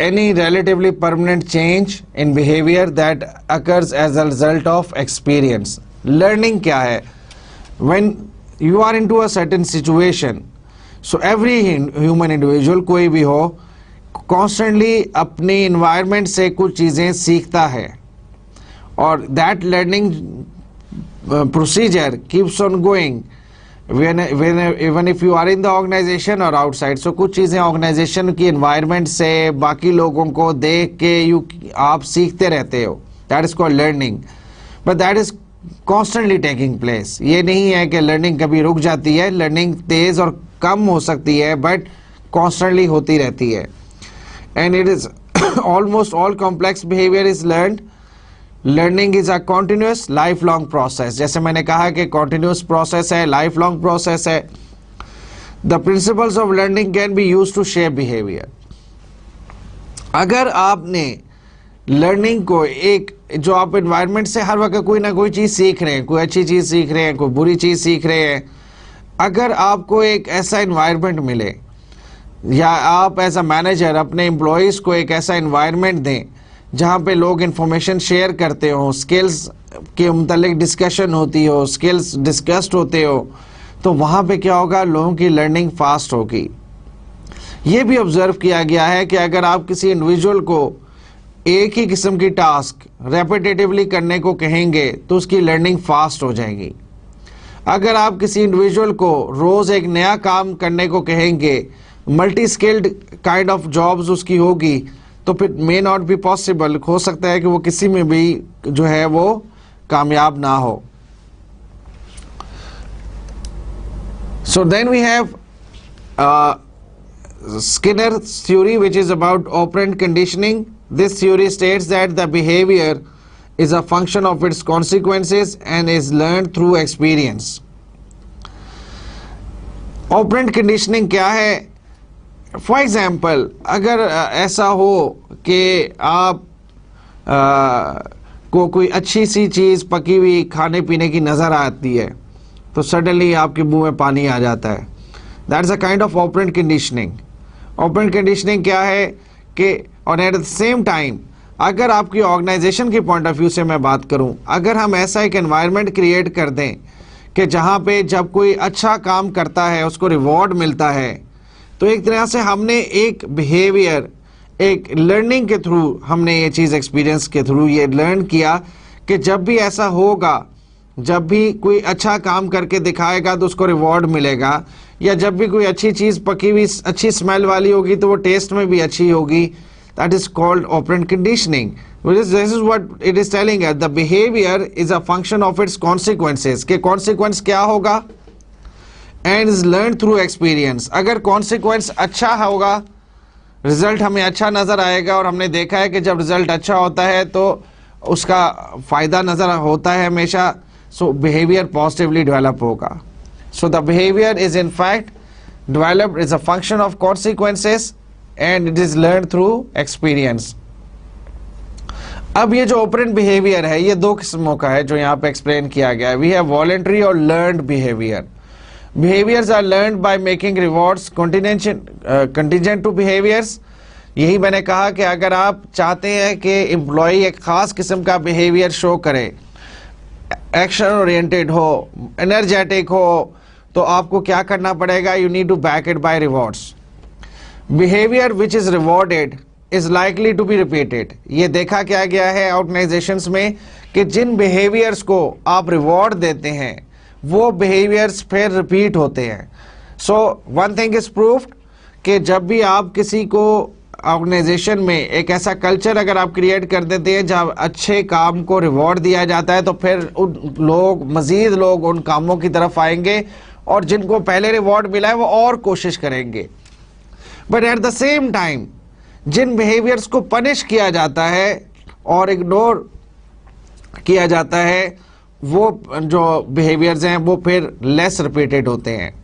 any relatively permanent change in behavior that occurs as a result of experience. Learning क्या है? When you are into a certain situation, so every human individual, कोई भी हो, constantly अपनी environment से कुछ चीज़ें सीखता है और that learning procedure keeps on going even if you are in the organization or outside. So कुछ चीज़ें organization की environment से बाकी लोगों को देख के आप सीखते रहते हो, that is called learning, but that is constantly taking place. ये नहीं है कि learning कभी रुक जाती है, learning तेज़ और कम हो सकती है बट कॉन्स्टेंटली होती रहती है. And it is almost all complex behaviour is learned. Learning is a continuous life long process. जैसे मैंने कहा कि कॉन्टिन्यूस प्रोसेस है, लाइफ लॉन्ग प्रोसेस है. The principles of learning can be used to shape behaviour. अगर आपने learning को एक जो आप एनवायरनमेंट से हर वक्त कोई ना कोई चीज़ सीख रहे हैं, कोई अच्छी चीज़ सीख रहे हैं, कोई बुरी चीज़ सीख रहे हैं, अगर आपको एक ऐसा एनवायरनमेंट मिले या आप एज अ मैनेजर अपने एम्प्लॉयज़ को एक ऐसा एनवायरनमेंट दें जहाँ पे लोग इंफॉर्मेशन शेयर करते हो, स्किल्स के मुतालिक डिस्कशन होती हो, स्किल्स डिस्कस्ड होते हो, तो वहाँ पे क्या होगा, लोगों की लर्निंग फास्ट होगी. ये भी ऑब्जर्व किया गया है कि अगर आप किसी इंडिविजुअल को एक ही किस्म की टास्क रेपिटेटिवली करने को कहेंगे तो उसकी लर्निंग फास्ट हो जाएगी. अगर आप किसी इंडिविजुअल को रोज़ एक नया काम करने को कहेंगे, multi skilled kind of jobs उसकी होगी, तो फिर मे नॉट बी पॉसिबल, हो सकता है कि वो किसी में भी जो है वो कामयाब ना हो. So then we have Skinner's theory, which is about operant conditioning. This theory states that the behavior is a function of its consequences and is learned through experience. Operant conditioning क्या है? For example, अगर ऐसा हो कि आप को कोई अच्छी सी चीज़ पकी हुई खाने पीने की नज़र आती है तो सडनली आपके मुंह में पानी आ जाता है. That's a kind of operant conditioning. Operant conditioning क्या है कि और एट द सेम टाइम अगर आपकी ऑर्गेनाइजेशन के पॉइंट ऑफ व्यू से मैं बात करूं, अगर हम ऐसा एक एनवायरनमेंट क्रिएट कर दें कि जहां पे जब कोई अच्छा काम करता है उसको रिवॉर्ड मिलता है, तो एक तरह से हमने एक बिहेवियर, एक लर्निंग के थ्रू हमने ये चीज़ एक्सपीरियंस के थ्रू ये लर्न किया कि जब भी ऐसा होगा, जब भी कोई अच्छा काम करके दिखाएगा तो उसको रिवॉर्ड मिलेगा, या जब भी कोई अच्छी चीज़ पकी हुई अच्छी स्मेल वाली होगी तो वो टेस्ट में भी अच्छी होगी. That is called operant conditioning. This is what it is telling us. The behavior is a function of its consequences. के consequence क्या होगा? And is learned through experience. अगर consequence अच्छा होगा, result हमें अच्छा नज़र आएगा, और हमने देखा है कि जब result अच्छा होता है तो उसका फ़ायदा नज़र होता है हमेशा, so behavior positively develop होगा. So the behavior is in fact developed is a function of consequences and it is learned through experience. अब ये जो operant behavior है ये दो किस्मों का है जो यहाँ पे एक्सप्लेन किया गया है. We have voluntary और learned behavior. Behaviors are learned by making rewards contingent to behaviors. यही मैंने कहा कि अगर आप चाहते हैं कि एम्प्लॉय एक खास किस्म का बिहेवियर शो करे, एक्शन ओरिएंटेड हो, एनर्जेटिक हो, तो आपको क्या करना पड़ेगा? You need to back it by rewards. Behaviour which is rewarded is likely to be repeated. ये देखा क्या गया है ऑर्गेनाइजेशंस में कि जिन बिहेवियर्स को आप रिवॉर्ड देते हैं वो बिहेवियर्स फिर रिपीट होते हैं. So one thing is proved कि जब भी आप किसी को ऑर्गेनाइजेशन में एक ऐसा कल्चर अगर आप क्रिएट कर देते हैं जहाँ अच्छे काम को रिवॉर्ड दिया जाता है, तो फिर मजीद लोग उन कामों की तरफ आएंगे और जिनको पहले रिवॉर्ड मिला है वो और कोशिश करेंगे. But at the same time जिन बिहेवियर्स को पनिश किया जाता है और इग्नोर किया जाता है, वो जो बिहेवियर्स हैं वो फिर लेस रिपीटेड होते हैं.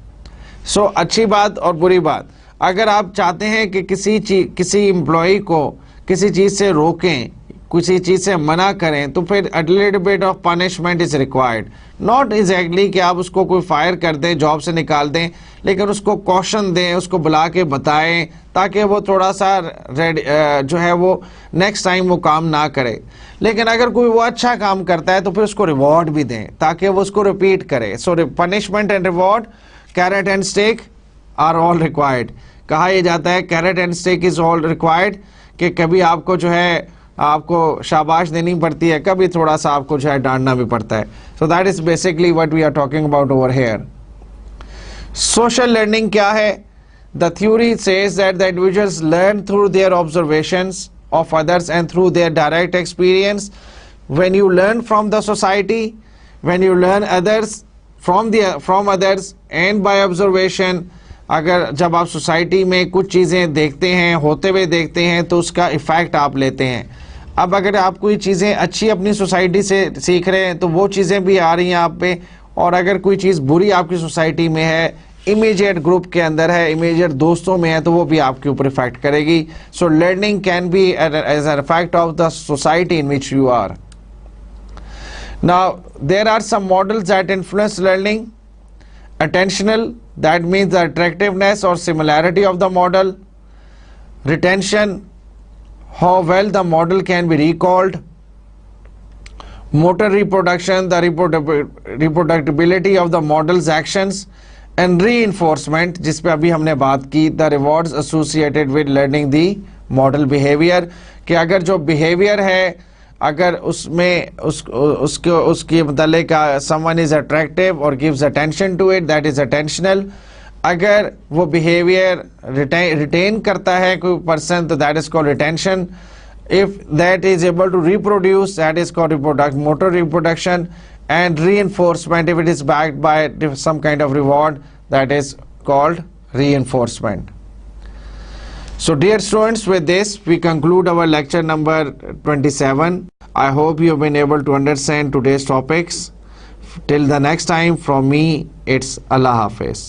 सो अच्छी बात और बुरी बात, अगर आप चाहते हैं कि किसी एम्प्लॉय को किसी चीज़ से रोकें, किसी चीज़ से मना करें, तो फिर a little bit of punishment is required. Not exactly कि आप उसको कोई फायर कर दें, जॉब से निकाल दें, लेकिन उसको कॉशन दें, उसको बुला के बताएं ताकि वो थोड़ा सा जो है वो नेक्स्ट टाइम वो काम ना करे. लेकिन अगर कोई वो अच्छा काम करता है तो फिर उसको रिवॉर्ड भी दें ताकि वो उसको रिपीट करे. So punishment and reward, carrot and stick are all required. कहा यह जाता है carrot and stick is all required कि कभी आपको जो है आपको शाबाश देनी पड़ती है, कभी थोड़ा सा आपको जो है डांटना भी पड़ता है. So that is basically what we are talking about over here. Social learning क्या है? The theory says that the individuals learn through their observations of others and through their direct experience. When you learn from the society, when you learn others from others and by observation, अगर जब आप society में कुछ चीज़ें देखते हैं, होते हुए देखते हैं, तो उसका इफ़ेक्ट आप लेते हैं. अब अगर आप कोई चीज़ें अच्छी अपनी सोसाइटी से सीख रहे हैं तो वो चीज़ें भी आ रही हैं आप पे, और अगर कोई चीज़ बुरी आपकी सोसाइटी में है, इमीडिएट ग्रुप के अंदर है, इमीडिएट दोस्तों में है, तो वो भी आपके ऊपर इफेक्ट करेगी. So learning can be as a effect of the society in which you are. Now there are some models that influence learning. Attentional, that means the attractiveness और similarity of the model. Retention, how well the model can be recalled. Motor reproduction, the reproductibility of the models actions. And reinforcement, जिस पे अभी हमने बात की, the rewards associated with learning the model behaviour, कि अगर जो बिहेवियर है अगर उसमें उसके मतलब समवन इज अट्रैक्टिव और gives attention to it, that is attentional. अगर वो बिहेवियर रिटेन करता है कोई पर्सन, तो that is called retention. If that is able to reproduce, that is called motor reproduction. And reinforcement, if it is backed by some kind of reward, that is called reinforcement. So dear students, with this we conclude our lecture number 27. I hope you have been able to understand today's topics. Till the next time, from me, it's Allah Hafiz.